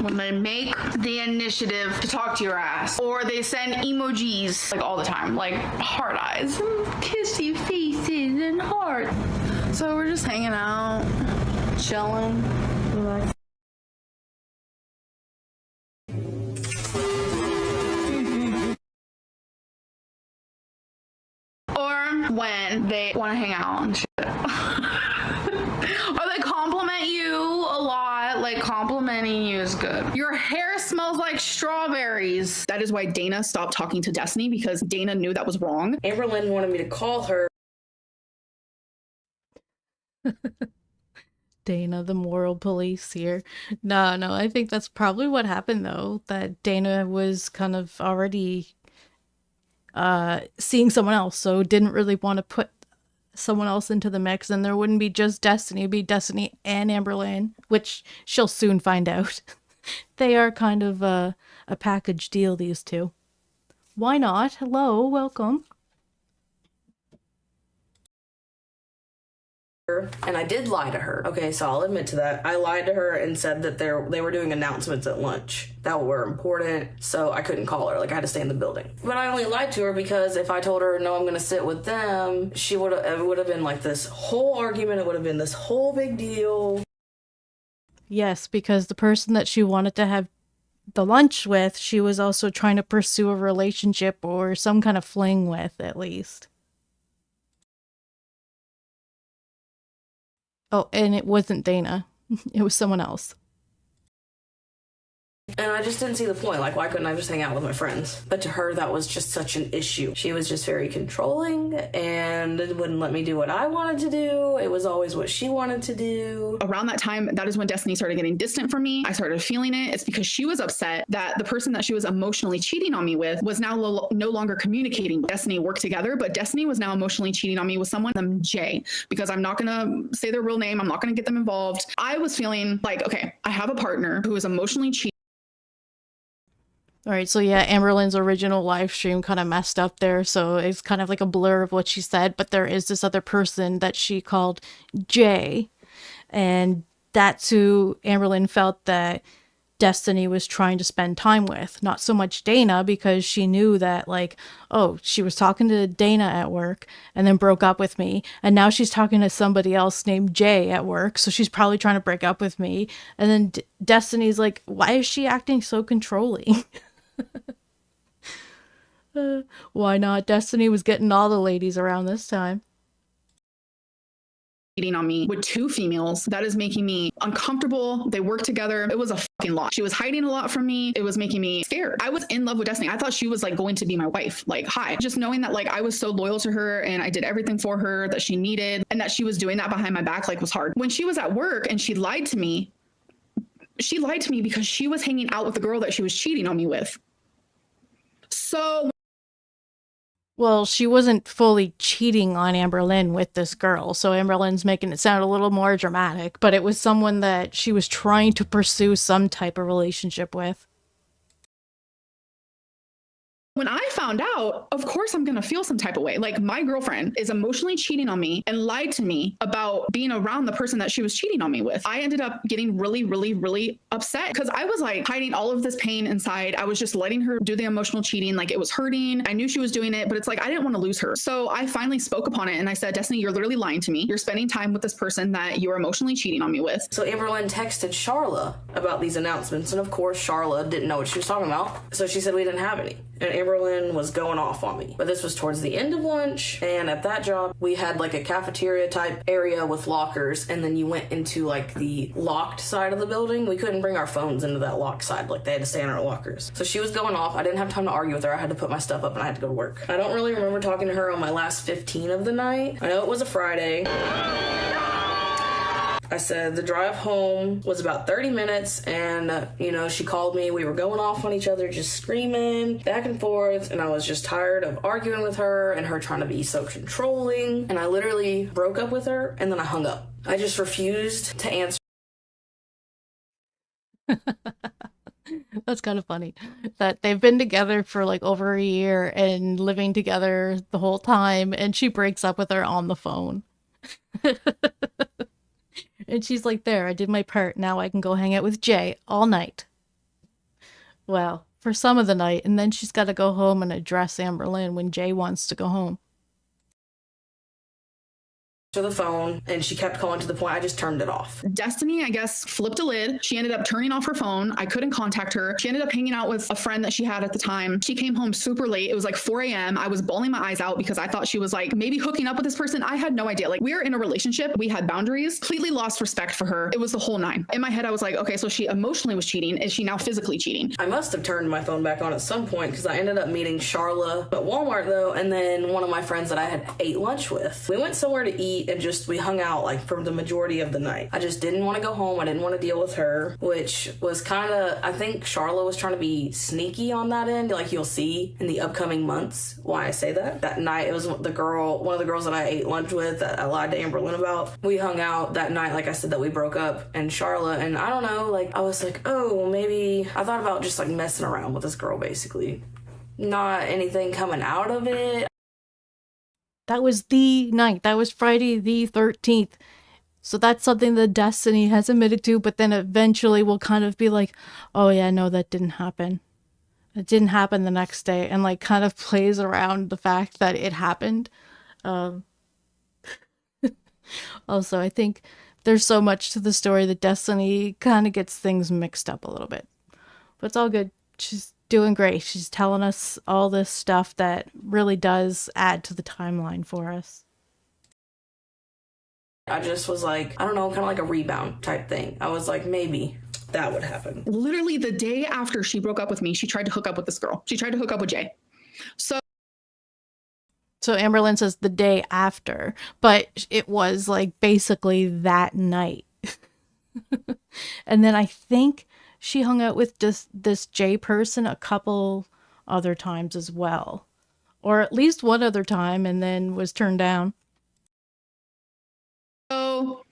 When they make the initiative to talk to your ass. Or they send emojis like all the time, like heart eyes and kissy faces and heart. So we're just hanging out, chilling. Relax. Or when they want to hang out and shit. Or they compliment you a lot. Like, complimenting you is good. Your hair smells like strawberries. That is why Dana stopped talking to Destiny, because Dana knew that was wrong. Amberlynn wanted me to call her. Dana, the moral police here. No, I think that's probably what happened though, that Dana was kind of already seeing someone else, so didn't really want to put someone else into the mix, and there wouldn't be just Destiny, it'd be Destiny and Amberlynn, which she'll soon find out. They are kind of a package deal, these two. Why not? Hello, welcome. And I did lie to her. Okay, so I'll admit to that. I lied to her and said that they were doing announcements at lunch that were important, so I couldn't call her. Like, I had to stay in the building. But I only lied to her because if I told her, no, I'm gonna sit with them, it would have been like this whole argument. It would have been this whole big deal. Yes, because the person that she wanted to have the lunch with, she was also trying to pursue a relationship or some kind of fling with, at least. Oh, and it wasn't Dana. It was someone else. And I just didn't see the point. Like, why couldn't I just hang out with my friends? But to her, that was just such an issue. She was just very controlling and wouldn't let me do what I wanted to do. It was always what she wanted to do. Around that time, that is when Destiny started getting distant from me. I started feeling it. It's because she was upset that the person that she was emotionally cheating on me with was now no longer communicating. Destiny worked together, but Destiny was now emotionally cheating on me with someone named Jay, because I'm not going to say their real name. I'm not going to get them involved. I was feeling like, okay, I have a partner who is emotionally cheating. All right, so yeah, Amberlynn's original live stream kind of messed up there, so it's kind of like a blur of what she said, but there is this other person that she called Jay, and that's who Amberlynn felt that Destiny was trying to spend time with. Not so much Dana, because she knew that, like, oh, she was talking to Dana at work and then broke up with me, and now she's talking to somebody else named Jay at work, so she's probably trying to break up with me. And then Destiny's like, why is she acting so controlling? Why not? Destiny was getting all the ladies around this time. On me with two females. That is making me uncomfortable. They work together. It was a fucking lot. She was hiding a lot from me. It was making me scared. I was in love with Destiny. I thought she was like going to be my wife. Like, hi. Just knowing that like I was so loyal to her and I did everything for her that she needed, and that she was doing that behind my back, like, was hard. When she was at work and she lied to me because she was hanging out with the girl that she was cheating on me with. So well, she wasn't fully cheating on Amberlynn with this girl, so Amberlynn's making it sound a little more dramatic, but it was someone that she was trying to pursue some type of relationship with. when I found out, of course I'm going to feel some type of way. Like, my girlfriend is emotionally cheating on me and lied to me about being around the person that she was cheating on me with. I ended up getting really, really, really upset because I was like hiding all of this pain inside. I was just letting her do the emotional cheating. Like, it was hurting. I knew she was doing it, but it's like, I didn't want to lose her. So I finally spoke upon it and I said, Destiny, you're literally lying to me. You're spending time with this person that you are emotionally cheating on me with. So Amberlynn texted Sharla about these announcements. And of course, Sharla didn't know what she was talking about. So she said we didn't have any. And Amberlynn was going off on me. But this was towards the end of lunch. And at that job, we had like a cafeteria type area with lockers. And then you went into like the locked side of the building. We couldn't bring our phones into that locked side. Like, they had to stay in our lockers. So she was going off. I didn't have time to argue with her. I had to put my stuff up and I had to go to work. I don't really remember talking to her on my last 15 of the night. I know it was a Friday. I said the drive home was about 30 minutes and, she called me. We were going off on each other, just screaming back and forth. And I was just tired of arguing with her and her trying to be so controlling. And I literally broke up with her and then I hung up. I just refused to answer. That's kind of funny that they've been together for like over a year and living together the whole time. And she breaks up with her on the phone. And she's like, there, I did my part. Now I can go hang out with Jay all night. Well, for some of the night. And then she's got to go home and address Amberlynn when Jay wants to go home. To the phone, and she kept calling to the point I just turned it off. Destiny, I guess, flipped a lid. She ended up turning off her phone. I couldn't contact her. She ended up hanging out with a friend that she had at the time. She came home super late. It was like 4 a.m. I was bawling my eyes out because I thought she was like maybe hooking up with this person. I had no idea. Like, we were in a relationship. We had boundaries. Completely lost respect for her. It was the whole nine. In my head, I was like, okay, so she emotionally was cheating. Is she now physically cheating? I must have turned my phone back on at some point because I ended up meeting Sharla at Walmart, though, and then one of my friends that I had ate lunch with. We went somewhere to eat and we hung out like for the majority of the night. I just didn't want to go home. I didn't want to deal with her, which was kind of, I think Sharla was trying to be sneaky on that end. Like, you'll see in the upcoming months why I say that. That night, it was one of the girls that I ate lunch with that I lied to Amberlynn about. We hung out that night, like I said, that we broke up, and Sharla, and I don't know, like, I was like, oh, maybe I thought about just like messing around with this girl, basically. Not anything coming out of it. That was the night. That was Friday the 13th. So that's something that Destiny has admitted to, but then eventually will kind of be like, oh yeah, no, that didn't happen. It didn't happen the next day, and like kind of plays around the fact that it happened. Also, I think there's so much to the story that Destiny kind of gets things mixed up a little bit. But it's all good. She's doing great. She's telling us all this stuff that really does add to the timeline for us. I just was like, I don't know, kind of like a rebound type thing. I was like, maybe that would happen. Literally the day after she broke up with me, she tried to hook up with this girl. She tried to hook up with Jay. So Amberlynn says the day after, but it was like basically that night. And then I think she hung out with this Jay person a couple other times as well. Or at least one other time, and then was turned down. So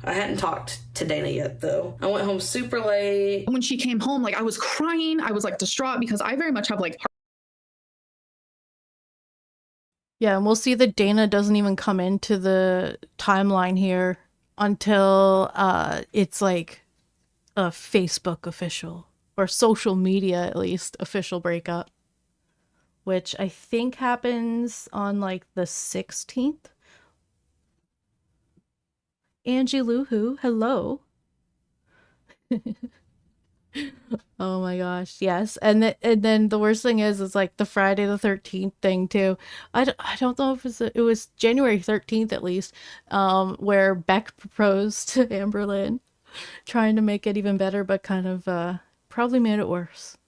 I hadn't talked to Dana yet, though. I went home super late. When she came home, like, I was crying. I was, like, distraught because I very much have, like... Yeah, and we'll see that Dana doesn't even come into the timeline here until it's, like, a Facebook official, or social media, at least, official breakup. Which I think happens on, like, the 16th. Angie Luhu, hello. Oh my gosh, yes. And then the worst thing is like the Friday the 13th thing too. I don't know if it was January 13th at least, where Beck proposed to Amberlynn, trying to make it even better, but kind of probably made it worse.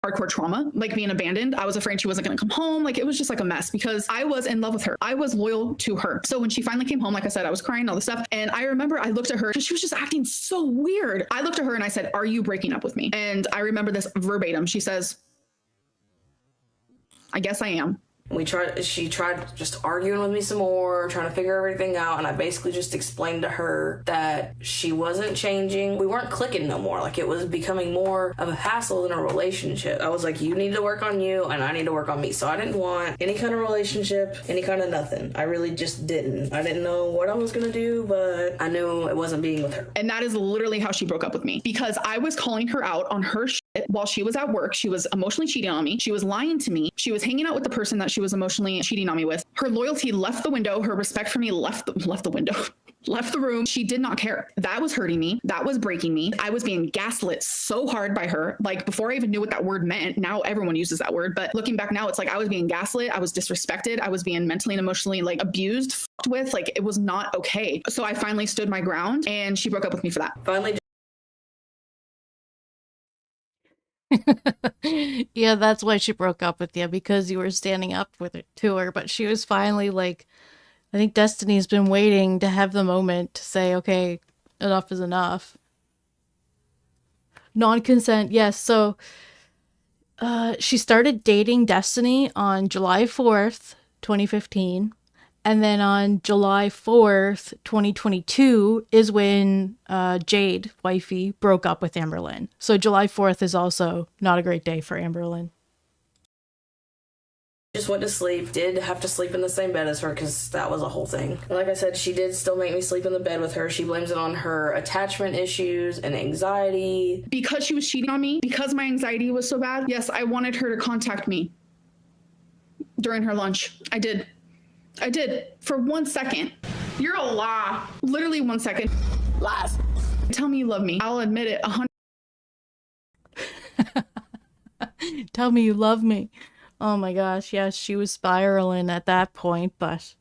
Hardcore trauma, like being abandoned. I was afraid she wasn't going to come home. Like, it was just like a mess because I was in love with her. I was loyal to her. So when she finally came home, like I said, I was crying, all this stuff. And I remember I looked at her, she was just acting so weird. I looked at her and I said, "Are you breaking up with me?" And I remember this verbatim. She says, "I guess I am." She tried just arguing with me some more, trying to figure everything out, and I basically just explained to her that she wasn't changing. We weren't clicking no more. Like, it was becoming more of a hassle than a relationship. I was like, you need to work on you, and I need to work on me. So I didn't want any kind of relationship, any kind of nothing. I really just didn't. I didn't know what I was gonna do, but I knew it wasn't being with her. And that is literally how she broke up with me, because I was calling her out on her shit while she was at work. She was emotionally cheating on me. She was lying to me. She was hanging out with the person that she was emotionally cheating on me with. Her loyalty left the window. Her respect for me left the window. Left the room. She did not care. That was hurting me. That was breaking me. I was being gaslit so hard by her. Like, before I even knew what that word meant, now everyone uses that word. But looking back now, it's like I was being gaslit. I was disrespected. I was being mentally and emotionally, like, abused, fucked with. Like, it was not okay. So I finally stood my ground, and she broke up with me for that. Finally. Yeah, that's why she broke up with you, because you were standing up with her to her. But she was finally like, I think Destiny's been waiting to have the moment to say, okay, enough is enough. Non-consent, yes. So she started dating Destiny on July 4th, 2015. And then on July 4th, 2022 is when Jade, wifey, broke up with Amberlynn. So July 4th is also not a great day for Amberlynn. Just went to sleep. Did have to sleep in the same bed as her because that was a whole thing. Like I said, she did still make me sleep in the bed with her. She blames it on her attachment issues and anxiety. Because she was cheating on me, because my anxiety was so bad, yes, I wanted her to contact me during her lunch. I did. For 1 second. You're a lie. Literally 1 second. Lies. Tell me you love me. I'll admit it 100. Tell me you love me. Oh my gosh, yes, she was spiraling at that point, but...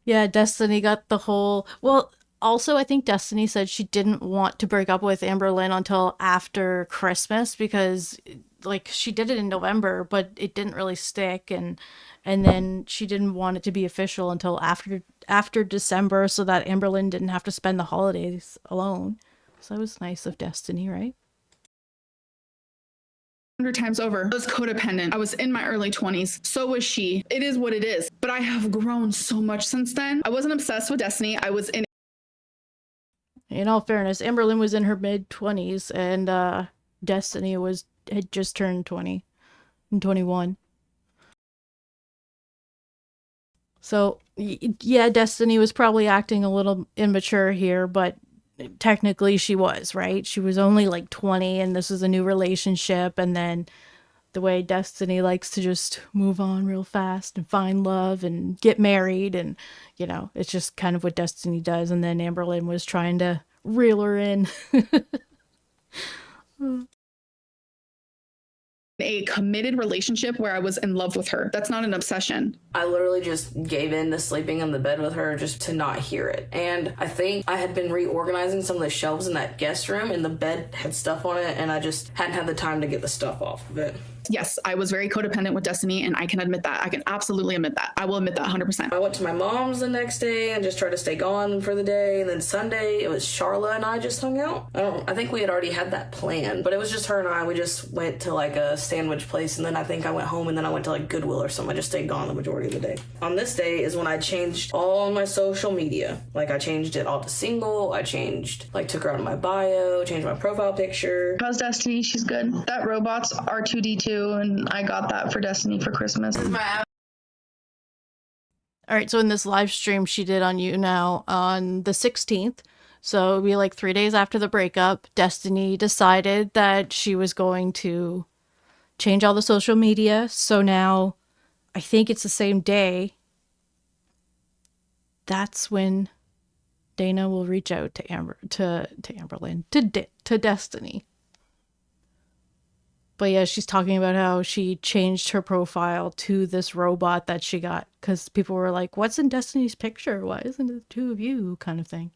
Yeah, Destiny got the whole... Well, also, I think Destiny said she didn't want to break up with Amberlynn until after Christmas, because... like, she did it in November, but it didn't really stick, and then she didn't want it to be official until after December, so that Amberlynn didn't have to spend the holidays alone. So that was nice of Destiny, right? 100 times over. I was codependent. I was in my early 20s. So was she. It is what it is. But I have grown so much since then. I wasn't obsessed with Destiny. I was in all fairness, Amberlynn was in her mid-20s, and Destiny had just turned 20 and 21. So, yeah, Destiny was probably acting a little immature here, but technically she was, right? She was only like 20, and this is a new relationship, and then the way Destiny likes to just move on real fast and find love and get married, and, you know, it's just kind of what Destiny does, and then Amberlynn was trying to reel her in. a committed relationship where I was in love with her. That's not an obsession. I literally just gave in to sleeping in the bed with her just to not hear it. And I think I had been reorganizing some of the shelves in that guest room, and the bed had stuff on it, and I just hadn't had the time to get the stuff off of it. Yes, I was very codependent with Destiny, and I can admit that. I can absolutely admit that. I will admit that 100%. I went to my mom's the next day and just tried to stay gone for the day. And then Sunday, it was Sharla and I just hung out. I think we had already had that planned, but it was just her and I. We just went to like a sandwich place, and then I think I went home, and then I went to like Goodwill or something. I just stayed gone the majority of the day. On this day is when I changed all my social media. Like I changed it all to single. I changed, like took her out of my bio, changed my profile picture. How's Destiny? She's good. That robot's R2D2. And I got that for Destiny for Christmas. All right, so in this live stream she did on YouNow on the 16th, so it'll be like 3 days after the breakup, Destiny decided that she was going to change all the social media. So now I think it's the same day. That's when Dana will reach out to Amberlynn, to Destiny. But yeah, she's talking about how she changed her profile to this robot that she got because people were like, what's in Destiny's picture? Why isn't it the two of you kind of thing?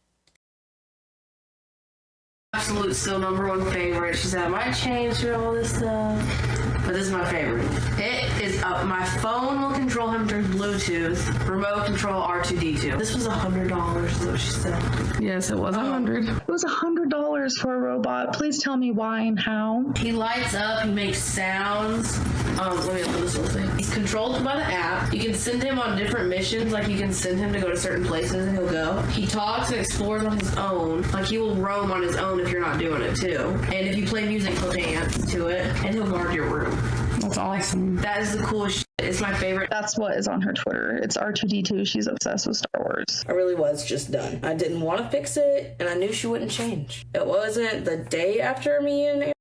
Absolute still #1 favorite. She said, I might change through all this stuff, but this is my favorite. It is up. My phone will control him through Bluetooth. Remote control R2D2. This was $100 is what she said. Yes, it was $100. It was $100 for a robot. Please tell me why and how. He lights up. He makes sounds. Let me open this little thing. He's controlled by the app. You can send him on different missions. Like you can send him to go to certain places and he'll go. He talks and explores on his own. Like he will roam on his own if you're not doing it too. And if you play music, he'll dance to it and he'll guard your room. That's awesome. That is the coolest shit. It's my favorite. That's what is on her Twitter. It's R2D2. She's obsessed with Star Wars. I really was just done. I didn't want to fix it, and I knew she wouldn't change. It wasn't the day after me and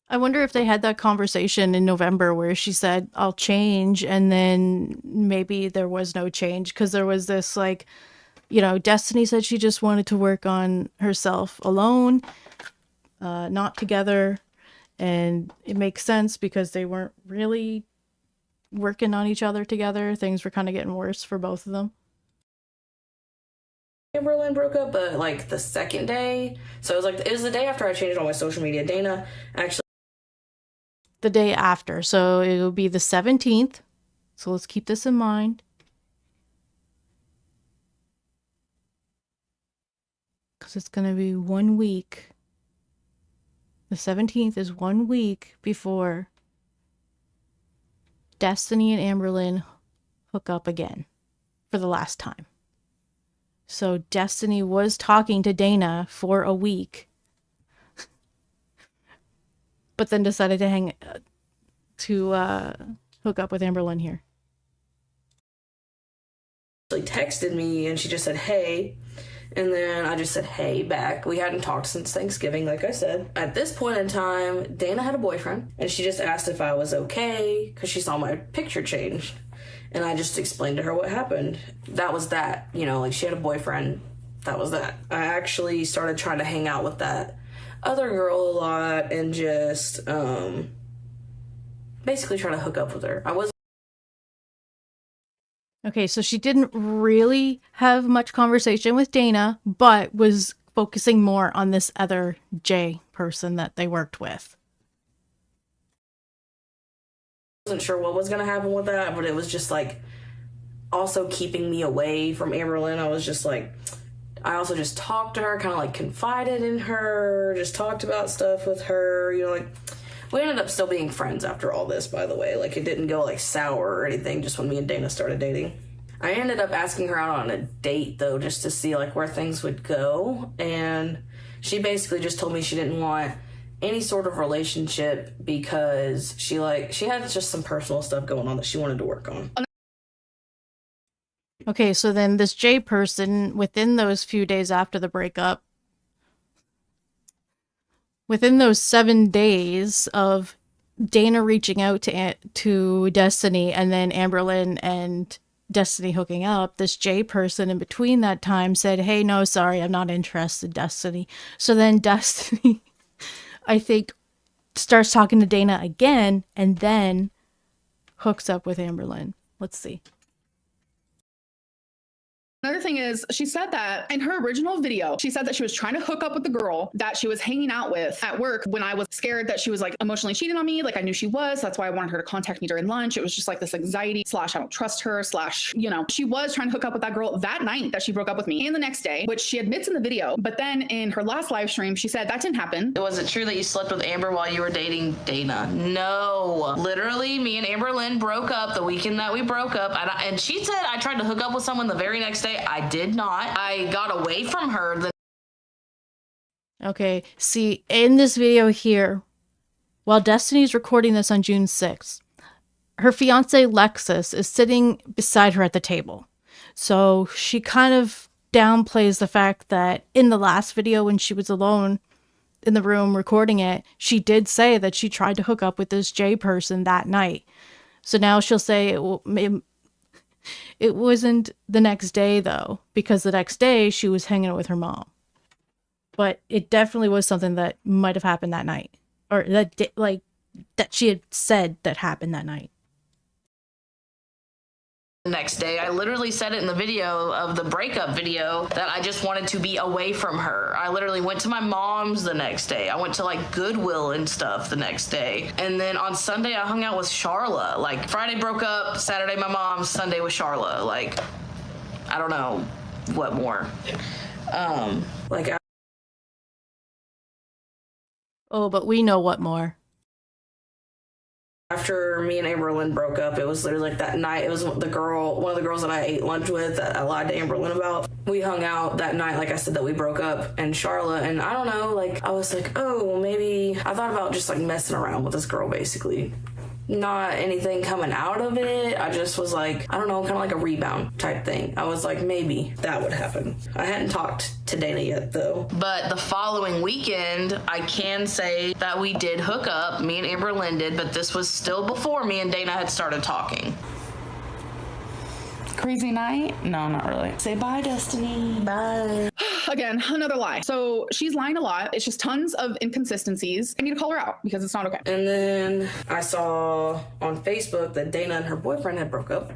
I wonder if they had that conversation in November where she said, I'll change, and then maybe there was no change because there was this like, you know, Destiny said she just wanted to work on herself alone, not together. And it makes sense because they weren't really working on each other together. Things were kind of getting worse for both of them. Amberlynn broke up, but like the second day. So it was the day after I changed all my social media. Dana actually. The day after. So it will be the 17th. So let's keep this in mind. Because it's going to be 1 week. The 17th is 1 week before Destiny and Amberlynn hook up again for the last time. So Destiny was talking to Dana for a week, but then decided to hook up with Amberlynn here. She texted me and she just said, hey. And then I just said, hey, back. We hadn't talked since Thanksgiving, like I said. At this point in time, Dana had a boyfriend, and she just asked if I was okay because she saw my picture changed. And I just explained to her what happened. That was that. You know, like she had a boyfriend. That was that. I actually started trying to hang out with that other girl a lot and just basically try to hook up with her. I wasn't. Okay, so she didn't really have much conversation with Dana, but was focusing more on this other J person that they worked with. Wasn't sure what was going to happen with that, but it was just like also keeping me away from Amberlynn. I was just like, I also just talked to her, kind of like confided in her, just talked about stuff with her, you know, like we ended up still being friends after all this, by the way. Like it didn't go like sour or anything just when me and Dana started dating. I ended up asking her out on a date though, just to see like where things would go, and she basically just told me she didn't want any sort of relationship because she had just some personal stuff going on that she wanted to work on. Okay, so then this J person, within those few days after the breakup, within those 7 days of Dana reaching out to Destiny and then Amberlynn and Destiny hooking up, this J person in between that time said, hey, no, sorry, I'm not interested, Destiny. So then Destiny, I think starts talking to Dana again and then hooks up with Amberlynn. Let's see. Another thing is, she said that in her original video, she said that she was trying to hook up with the girl that she was hanging out with at work when I was scared that she was like emotionally cheating on me. Like I knew she was. That's why I wanted her to contact me during lunch. It was just like this anxiety / I don't trust her / you know, she was trying to hook up with that girl that night that she broke up with me and the next day, which she admits in the video. But then in her last live stream, she said that didn't happen. Was it true that you slept with Amber while you were dating Dana? No. Literally, me and Amberlynn broke up the weekend that we broke up. And she said I tried to hook up with someone the very next day. I did not. I got away from her. Okay, see, in this video here, while Destiny's recording this on June 6th, her fiance Lexus is sitting beside her at the table. So she kind of downplays the fact that in the last video when she was alone in the room recording it, she did say that she tried to hook up with this J person that night. So now she'll say it wasn't the next day, though, because the next day she was hanging out with her mom. But it definitely was something that might have happened that night. Or that she had said that happened that night. The next day, I literally said it in the video of the breakup video that I just wanted to be away from her. I literally went to my mom's the next day. I went to like Goodwill and stuff the next day. And then on Sunday, I hung out with Sharla. Like Friday broke up, Saturday my mom, Sunday with Sharla. Like, I don't know what more. Oh, but we know what more. After me and Amberlynn broke up, it was literally like that night. It was one of the girls that I ate lunch with that I lied to Amberlynn about. We hung out that night, like I said, that we broke up, and Sharla, and I don't know, like I was like, oh, maybe I thought about just like messing around with this girl, basically. Not anything coming out of it. I just was like, I don't know, kind of like a rebound type thing. I was like, maybe that would happen. I hadn't talked to Dana yet, though. But the following weekend, I can say that we did hook up. Me and Amberlynn did, but this was still before me and Dana had started talking. Crazy night? No, not really. Say bye, Destiny. Bye. Again, another lie. So she's lying a lot. It's just tons of inconsistencies. I need to call her out because it's not okay. And then I saw on Facebook that Dana and her boyfriend had broke up.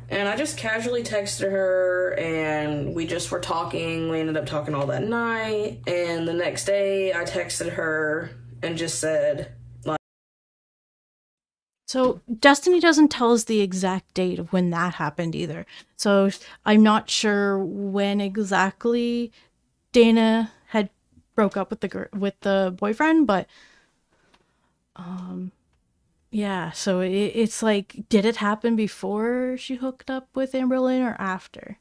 And I just casually texted her and we just were talking. We ended up talking all that night. And the next day I texted her and just said, So Destiny doesn't tell us the exact date of when that happened either. So I'm not sure when exactly Dana had broke up with the boyfriend, but yeah. So it's like, did it happen before she hooked up with Amberlynn or after?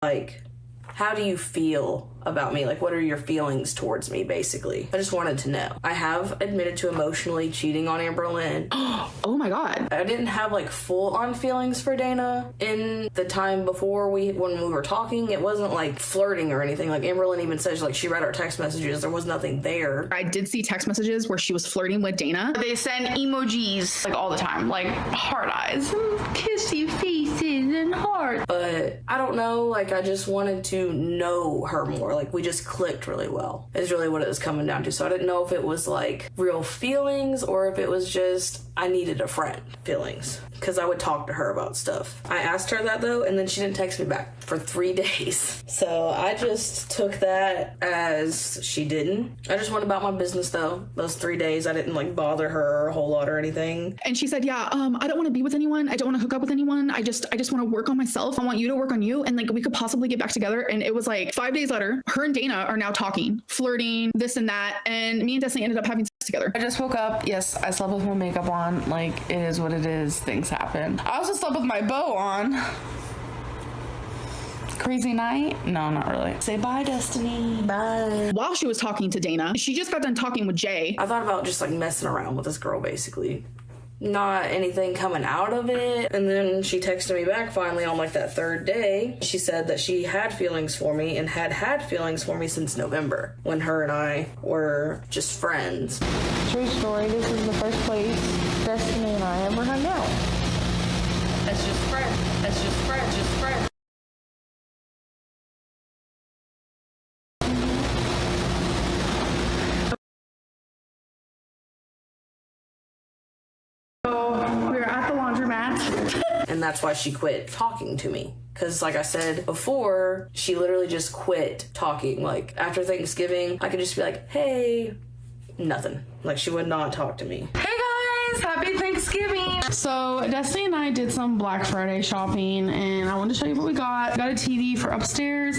like, how do you feel about me? Like, what are your feelings towards me, basically? I just wanted to know. I have admitted to emotionally cheating on Amberlynn. Oh my God. I didn't have, like, full-on feelings for Dana in the time before when we were talking. It wasn't, like, flirting or anything. Like, Amberlynn even says, like, she read our text messages. There was nothing there. I did see text messages where she was flirting with Dana. They send emojis, like, all the time. Like, heart eyes and kissy faces and hearts. But I don't know. Like, I just wanted to know her more. Like, we just clicked really well is really what it was coming down to. So I didn't know if it was like real feelings or if it was just I needed a friend feelings, because I would talk to her about stuff. I asked her that though, and then she didn't text me back for 3 days. So I just took that as she didn't. I just went about my business though. Those 3 days I didn't like bother her a whole lot or anything. And she said, yeah, I don't want to be with anyone. I don't want to hook up with anyone. I just want to work on myself. I want you to work on you, and like we could possibly get back together. And it was like 5 days later, her and Dana are now talking, flirting, this and that, and me and Destiny ended up having sex together. I just woke up. Yes, I slept with my makeup on. Like, it is what it is. Things happen. I also slept with my bow on. Crazy night? No, not really. Say bye, Destiny. Bye. While she was talking to Dana, she just got done talking with Jay. I thought about just like messing around with this girl, basically. Not anything coming out of it. And then she texted me back finally on like that 3rd day. She said that she had feelings for me and had feelings for me since November, when her and I were just friends. True story. This is the first place Destiny and I ever hung out. That's just friends. That's just friends. Just friends. at the laundromat. And that's why she quit talking to me. Because, like I said before, she literally just quit talking. Like, after Thanksgiving, I could just be like, hey, nothing. Like, she would not talk to me. Hey guys, happy Thanksgiving. So Destiny and I did some Black Friday shopping, and I wanted to show you what we got. Got a TV for upstairs.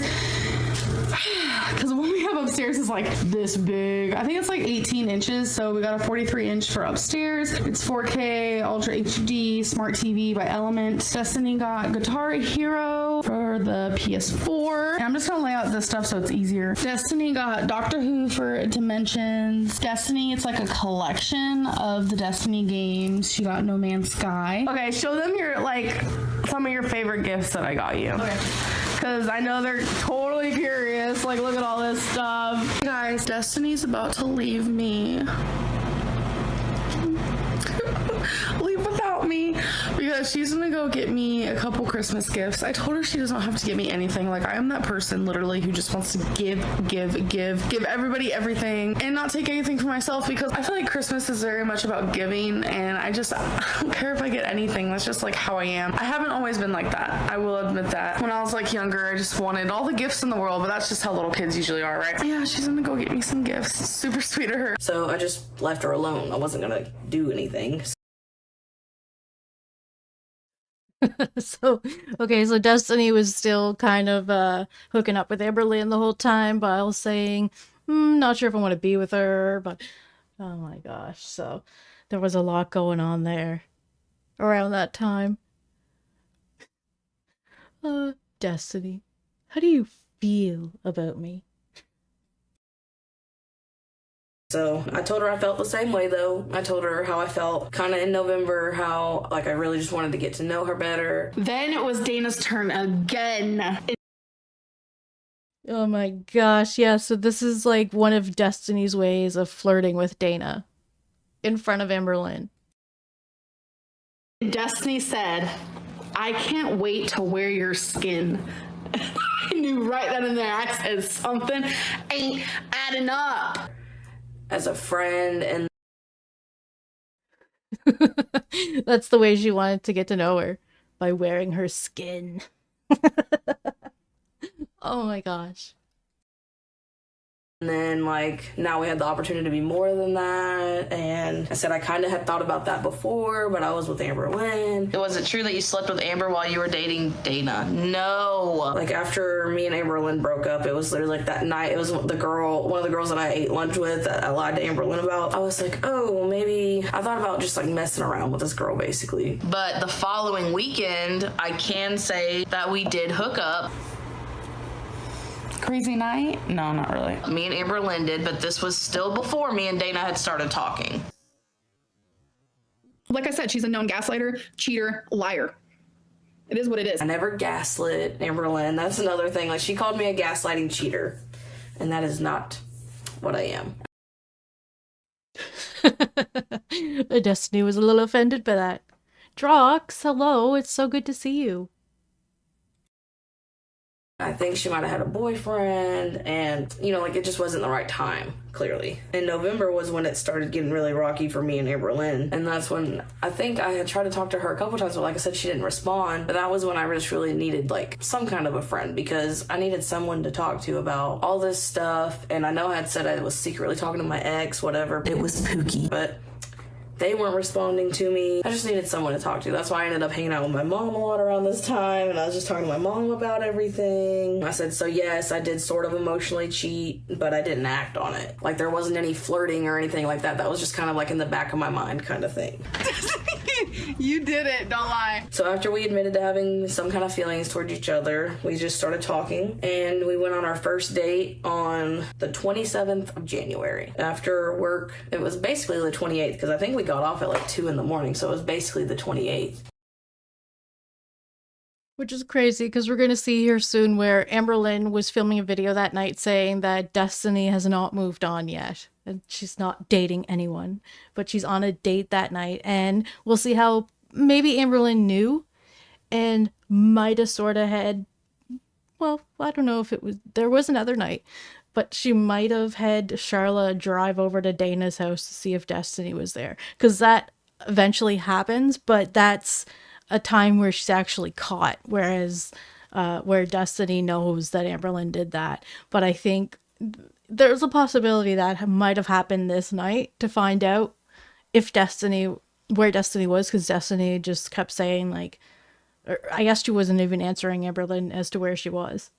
Because what we have upstairs is like this big. I think it's like 18 inches. So we got a 43 inch for upstairs. It's 4K, Ultra HD, Smart TV by Element. Destiny got Guitar Hero for the PS4. And I'm just going to lay out this stuff so it's easier. Destiny got Doctor Who for Dimensions. Destiny, it's like a collection of the Destiny games. She got No Man's Sky. Okay, show them your, like, some of your favorite gifts that I got you. Okay. Because I know they're totally curious. Like, look at all this stuff. Guys, Destiny's about to leave me. Leave without me. Because she's gonna go get me a couple Christmas gifts. I told her she doesn't have to get me anything. Like, I am that person, literally, who just wants to give everybody everything and not take anything for myself, because I feel like Christmas is very much about giving, and I don't care if I get anything. That's just like how I am. I haven't always been like that. I will admit that. When I was like younger, I just wanted all the gifts in the world, but that's just how little kids usually are, right? Yeah, she's gonna go get me some gifts. Super sweet of her. So I just left her alone. I wasn't gonna do anything. So Destiny was still kind of hooking up with Amberlynn the whole time while saying, not sure if I want to be with her, but oh my gosh. So there was a lot going on there around that time. Destiny, how do you feel about me? So I told her I felt the same way, though. I told her how I felt kind of in November, how like I really just wanted to get to know her better. Then it was Dana's turn again. Oh my gosh, yeah, so this is like one of Destiny's ways of flirting with Dana in front of Amberlynn. Destiny said, I can't wait to wear your skin. I knew right then and there. I said something ain't adding up. As a friend, and that's the way she wanted to get to know her, by wearing her skin. Oh my gosh. And then, like, now we had the opportunity to be more than that. And I said I kind of had thought about that before, but I was with Amberlynn. Was it true that you slept with Amber while you were dating Dana? No. Like, after me and Amberlynn broke up, it was literally like that night. It was one of the girls that I ate lunch with that I lied to Amberlynn about. I was like, oh, maybe I thought about just like messing around with this girl, basically. But the following weekend, I can say that we did hook up. Crazy night? No, not really. Me and Amberlynn did, but this was still before me and Dana had started talking. Like I said, she's a known gaslighter, cheater, liar. It is what it is. I never gaslit Amberlynn. That's another thing. Like, she called me a gaslighting cheater, and that is not what I am. Destiny was a little offended by that. Drox, hello, it's so good to see you. I think she might have had a boyfriend, and, you know, like, it just wasn't the right time, clearly. In November was when it started getting really rocky for me and Amberlynn, and that's when I think I had tried to talk to her a couple times, but like I said, she didn't respond. But that was when I just really needed, like, some kind of a friend, because I needed someone to talk to about all this stuff. And I know I had said I was secretly talking to my ex, whatever. It was spooky, but they weren't responding to me. I just needed someone to talk to. That's why I ended up hanging out with my mom a lot around this time, and I was just talking to my mom about everything. I said, so yes, I did sort of emotionally cheat, but I didn't act on it. Like, there wasn't any flirting or anything like that. That was just kind of like in the back of my mind kind of thing. You did it, don't lie. So after we admitted to having some kind of feelings towards each other, we just started talking, and we went on our first date on the 27th of January. After work, it was basically the 28th, because I think we got off at like 2 a.m, so it was basically the 28th. Which is crazy, because we're going to see here soon where Amberlynn was filming a video that night saying that Destiny has not moved on yet. And she's not dating anyone, but she's on a date that night. And we'll see how maybe Amberlynn knew and might have sort of had, well, I don't know if it was, there was another night, but she might have had Sharla drive over to Dana's house to see if Destiny was there. Because that eventually happens, but that's a time where she's actually caught, whereas where Destiny knows that Amberlynn did that. But I think there's a possibility that might have happened this night to find out if where Destiny was, because Destiny just kept saying, like, or I guess she wasn't even answering Amberlynn as to where she was.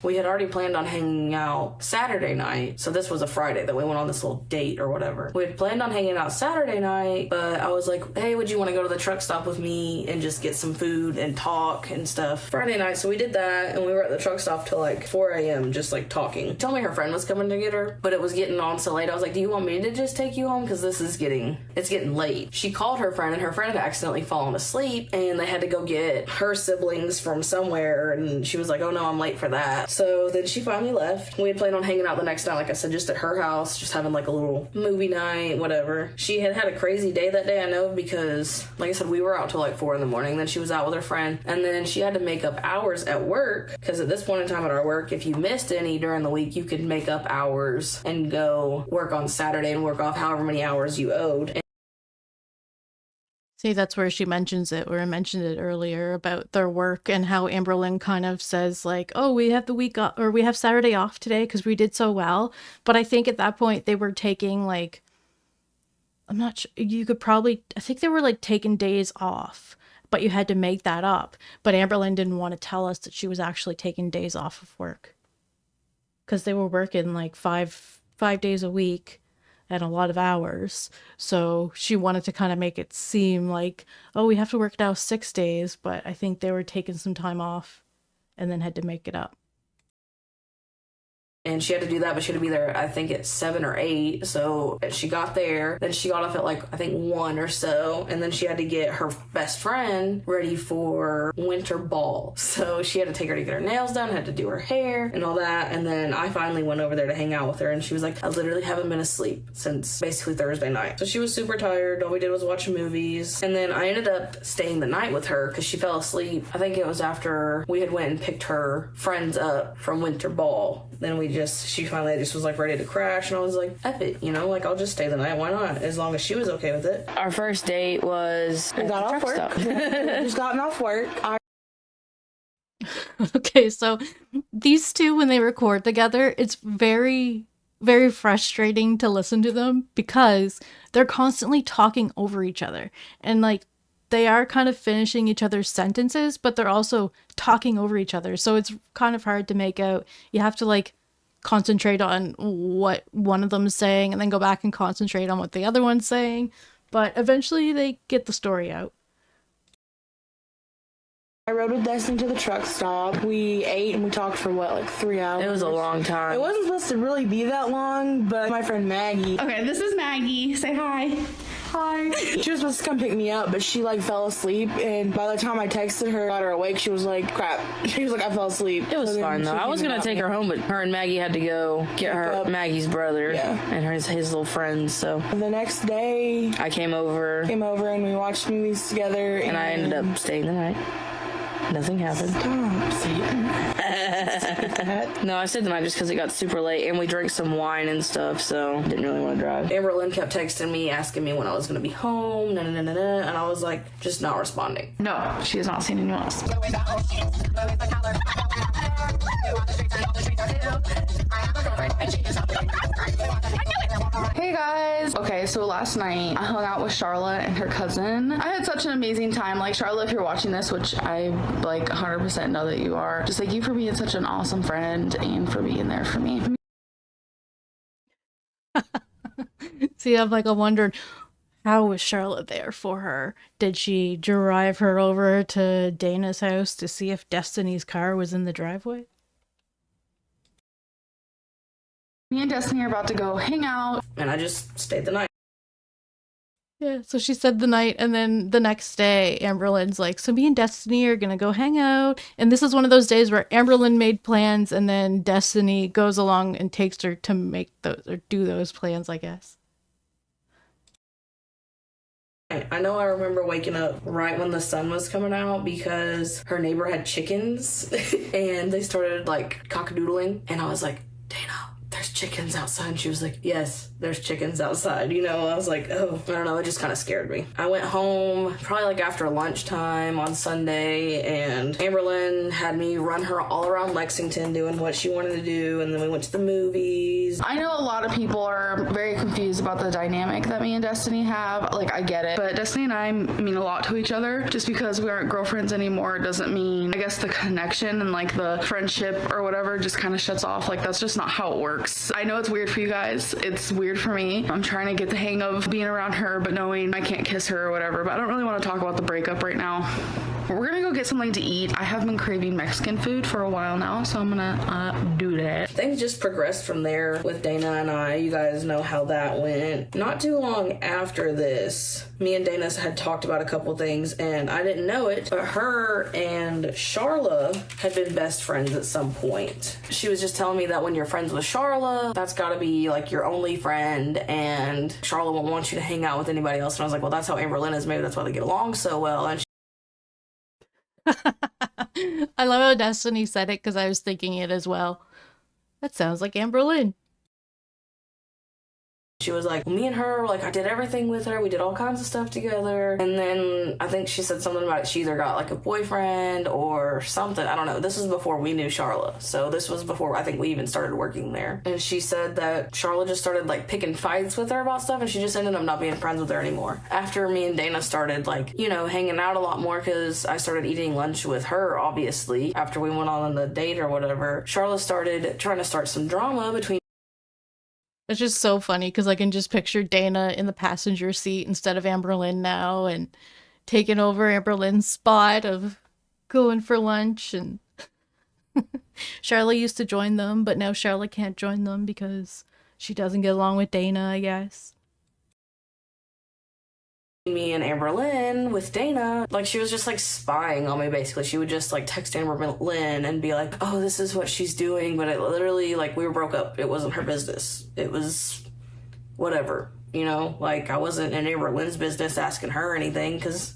We had already planned on hanging out Saturday night, so this was a Friday that we went on this little date or whatever. We had planned on hanging out Saturday night, but I was like, hey, would you want to go to the truck stop with me and just get some food and talk and stuff? Friday night, so we did that, and we were at the truck stop till like 4 a.m. just like talking. She told me her friend was coming to get her, but it was getting on so late. I was like, do you want me to just take you home? Because it's getting late. She called her friend, and her friend had accidentally fallen asleep, and they had to go get her siblings from somewhere, and she was like, oh no, I'm late for that. So then she finally left. We had planned on hanging out the next night, like I said, just at her house, just having like a little movie night, whatever. She had a crazy day that day, I know, because like I said, we were out till like 4 a.m. Then she was out with her friend, and then she had to make up hours at work, because at this point in time at our work, if you missed any during the week, you could make up hours and go work on Saturday and work off however many hours you owed. See, that's where she mentions it, where I mentioned it earlier about their work and how Amberlynn kind of says, like, oh, we have the week off, or we have Saturday off today because we did so well. But I think at that point they were taking, like, I'm not sure, I think they were like taking days off, but you had to make that up. But Amberlynn didn't want to tell us that she was actually taking days off of work because they were working like five days a week and a lot of hours. So she wanted to kind of make it seem like, oh, we have to work now 6 days, but I think they were taking some time off and then had to make it up. And she had to do that, but she had to be there, I think, at 7 or 8. So she got there. Then she got off at, like, I think 1 or so. And then she had to get her best friend ready for winter ball. So she had to take her to get her nails done, had to do her hair and all that. And then I finally went over there to hang out with her. And she was like, I literally haven't been asleep since basically Thursday night. So she was super tired. All we did was watch movies. And then I ended up staying the night with her because she fell asleep. I think it was after we had went and picked her friends up from winter ball. Then she finally just was like ready to crash, and I was like, F it, you know, like I'll just stay the night, why not? As long as she was okay with it. Our first date was We got off work. Just gotten off work. Okay, so these two, when they record together, it's very, very frustrating to listen to them because they're constantly talking over each other. And like, they are kind of finishing each other's sentences, but they're also talking over each other. So it's kind of hard to make out. You have to like concentrate on what one of them is saying and then go back and concentrate on what the other one's saying. But eventually they get the story out. I rode with Destiny to the truck stop. We ate and we talked for like 3 hours. It was a long time. It wasn't supposed to really be that long, but my friend Maggie. Okay, this is Maggie. Say hi. Hi. She was supposed to come pick me up, but she like fell asleep, and by the time I texted her, got her awake, she was like, crap. She was like, I fell asleep. It was fine though. I was gonna take her home, but her and Maggie had to go get her Maggie's brother and his little friends. So the next day, I came over and we watched movies together, and I ended up staying the night. Nothing happened. No, I stayed the night just because it got super late, and we drank some wine and stuff, so didn't really want to drive. Amberlynn kept texting me, asking me when I was going to be home, and I was like, just not responding. No, she has not seen anyone else. Hey guys! Okay, so last night I hung out with Sharla and her cousin. I had such an amazing time. Like, Sharla, if you're watching this, which I like 100% know that you are, just like you for being such an awesome friend and for being there for me. See, I'm wondering, how was Charlotte there for her? Did she drive her over to Dana's house to see if Destiny's car was in the driveway? Me and Destiny are about to go hang out. And I just stayed the night. Yeah, so she said the night, and then the next day, Amberlynn's like, so me and Destiny are gonna go hang out. And this is one of those days where Amberlynn made plans, and then Destiny goes along and takes her to make those, or do those plans, I guess. I know I remember waking up right when the sun was coming out because her neighbor had chickens, and they started, like, cockadoodling. And I was like, Dana, there's chickens outside. And she was like, yes, there's chickens outside. You know, I was like, oh, I don't know. It just kind of scared me. I went home probably like after lunchtime on Sunday, and Amberlynn had me run her all around Lexington doing what she wanted to do. And then we went to the movies. I know a lot of people are very confused about the dynamic that me and Destiny have. Like, I get it. But Destiny and I mean a lot to each other. Just because we aren't girlfriends anymore doesn't mean, I guess, the connection and like the friendship or whatever just kind of shuts off. Like, that's just not how it works. I know it's weird for you guys. It's weird for me. I'm trying to get the hang of being around her, but knowing I can't kiss her or whatever. But I don't really want to talk about the breakup right now. We're gonna go get something to eat. I have been craving Mexican food for a while now, so I'm gonna do that. Things just progressed from there with Dana and I. You guys know how that went. Not too long after this, me and Dana had talked about a couple things, and I didn't know it, but her and Sharla had been best friends at some point. She was just telling me that when you're friends with Sharla, that's gotta be like your only friend, and Sharla won't want you to hang out with anybody else. And I was like, well, that's how Amberlynn is. Maybe that's why they get along so well. And I love how Destiny said it because I was thinking it as well. That sounds like Amberlynn. she was like, me and her, like, I did everything with her. We did all kinds of stuff together. And then I think she said something about she either got like a boyfriend or something. I don't know. This was before we knew Sharla. So this was before I think we even started working there. And she said that Sharla just started like picking fights with her about stuff, and she just ended up not being friends with her anymore. After me and Dana started like, you know, hanging out a lot more because I started eating lunch with her, obviously, after we went on the date or whatever, Sharla started trying to start some drama between. It's just so funny because I can just picture Dana in the passenger seat instead of Amberlynn now and taking over Amberlynn's spot of going for lunch. And Sharla used to join them, but now Sharla can't join them because she doesn't get along with Dana, I guess. Me and Amberlynn with Dana, like, she was just like spying on me, basically. She would just like text Amberlynn and be like, oh, this is what she's doing, but it literally, like, we were broke up. It wasn't her business. It was whatever, you know, like, I wasn't in Amberlynn's business asking her anything because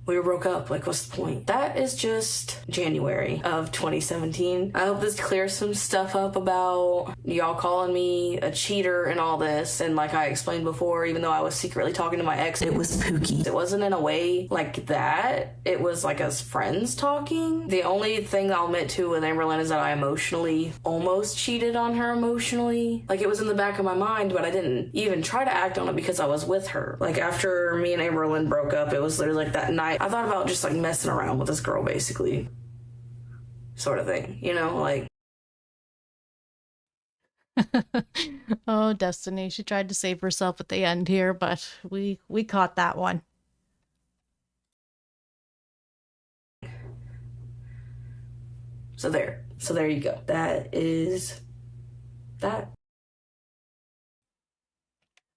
we were broke up. Like, what's the point? That is just January of 2017. I hope this clears some stuff up about y'all calling me a cheater and all this. And like I explained before, even though I was secretly talking to my ex, it was spooky. It wasn't in a way like that. It was like as friends talking. The only thing I'll admit to with Amberlynn is that I emotionally almost cheated on her emotionally. Like, it was in the back of my mind, but I didn't even try to act on it because I was with her. Like, after me and Amberlynn broke up, it was literally like that night I thought about just like messing around with this girl, basically, sort of thing, you know, like. Oh, Destiny, she tried to save herself at the end here, but we caught that one. So there you go. That is that.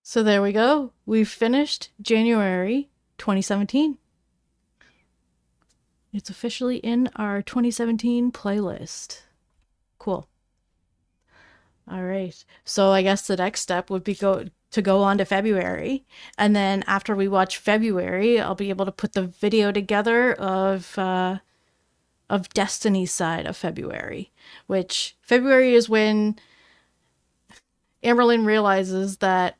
So there we go. We've finished January 2017. It's officially in our 2017 playlist. Cool. All right. So I guess the next step would be to go on to February. And then after we watch February, I'll be able to put the video together of Destiny's side of February, which February is when Amberlynn realizes that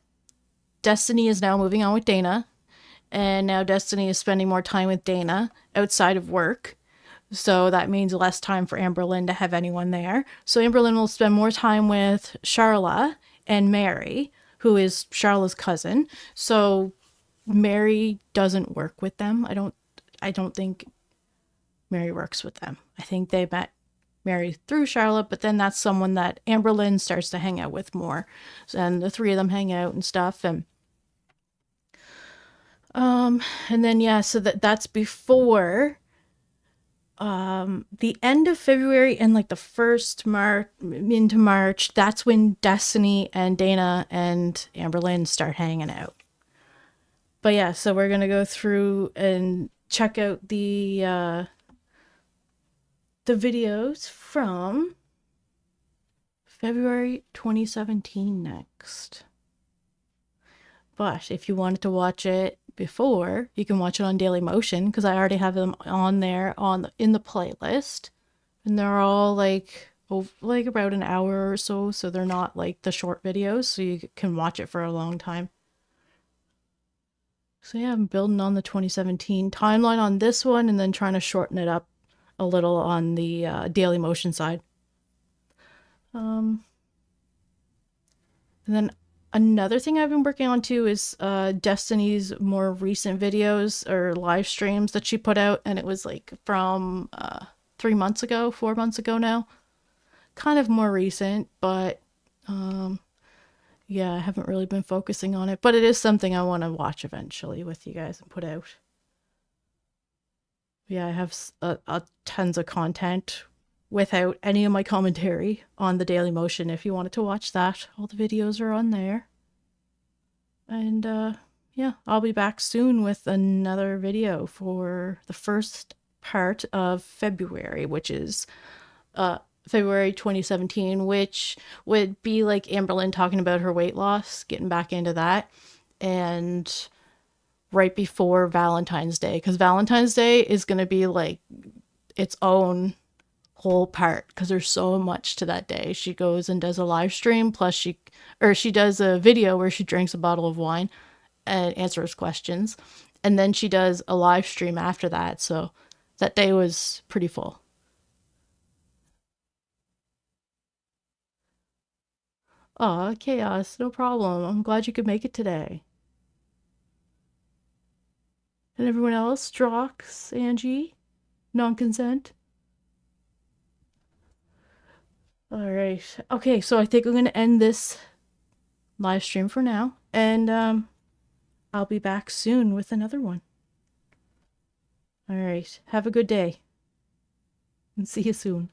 Destiny is now moving on with Dana. And now Destiny is spending more time with Dana outside of work. So that means less time for Amberlynn to have anyone there. So Amberlynn will spend more time with Sharla and Mary, who is Sharla's cousin. So Mary doesn't work with them. I don't think Mary works with them. I think they met Mary through Sharla, but then that's someone that Amberlynn starts to hang out with more. And the three of them hang out and stuff. And then, yeah, so that's before the end of February and like the first into March. That's when Destiny and Dana and Amberlynn start hanging out. But yeah, so we're going to go through and check out the videos from February 2017 next. But if you wanted to watch it before, you can watch it on Daily Motion because I already have them on there in the playlist, and they're all like like about an hour or so, so they're not like the short videos, so you can watch it for a long time. So yeah, I'm building on the 2017 timeline on this one and then trying to shorten it up a little on the Daily Motion side. And then another thing I've been working on too is Destiny's more recent videos or live streams that she put out, and it was like from 4 months ago now. Kind of more recent, but yeah, I haven't really been focusing on it, but it is something I want to watch eventually with you guys and put out. Yeah, I have tons of content without any of my commentary on the Daily Motion. If you wanted to watch that, all the videos are on there. And yeah, I'll be back soon with another video for the first part of February, which is February 2017, which would be like Amberlynn talking about her weight loss, getting back into that, and right before Valentine's Day, because Valentine's Day is going to be like its own whole part because there's so much to that day. She goes and does a live stream, plus she does a video where she drinks a bottle of wine and answers questions, and then she does a live stream after that. So that day was pretty full. Aw, Chaos, no problem. I'm glad you could make it today. And everyone else, Drox, Angie, non-consent. All right. Okay, so I think I'm going to end this live stream for now, and I'll be back soon with another one. All right. Have a good day, and see you soon.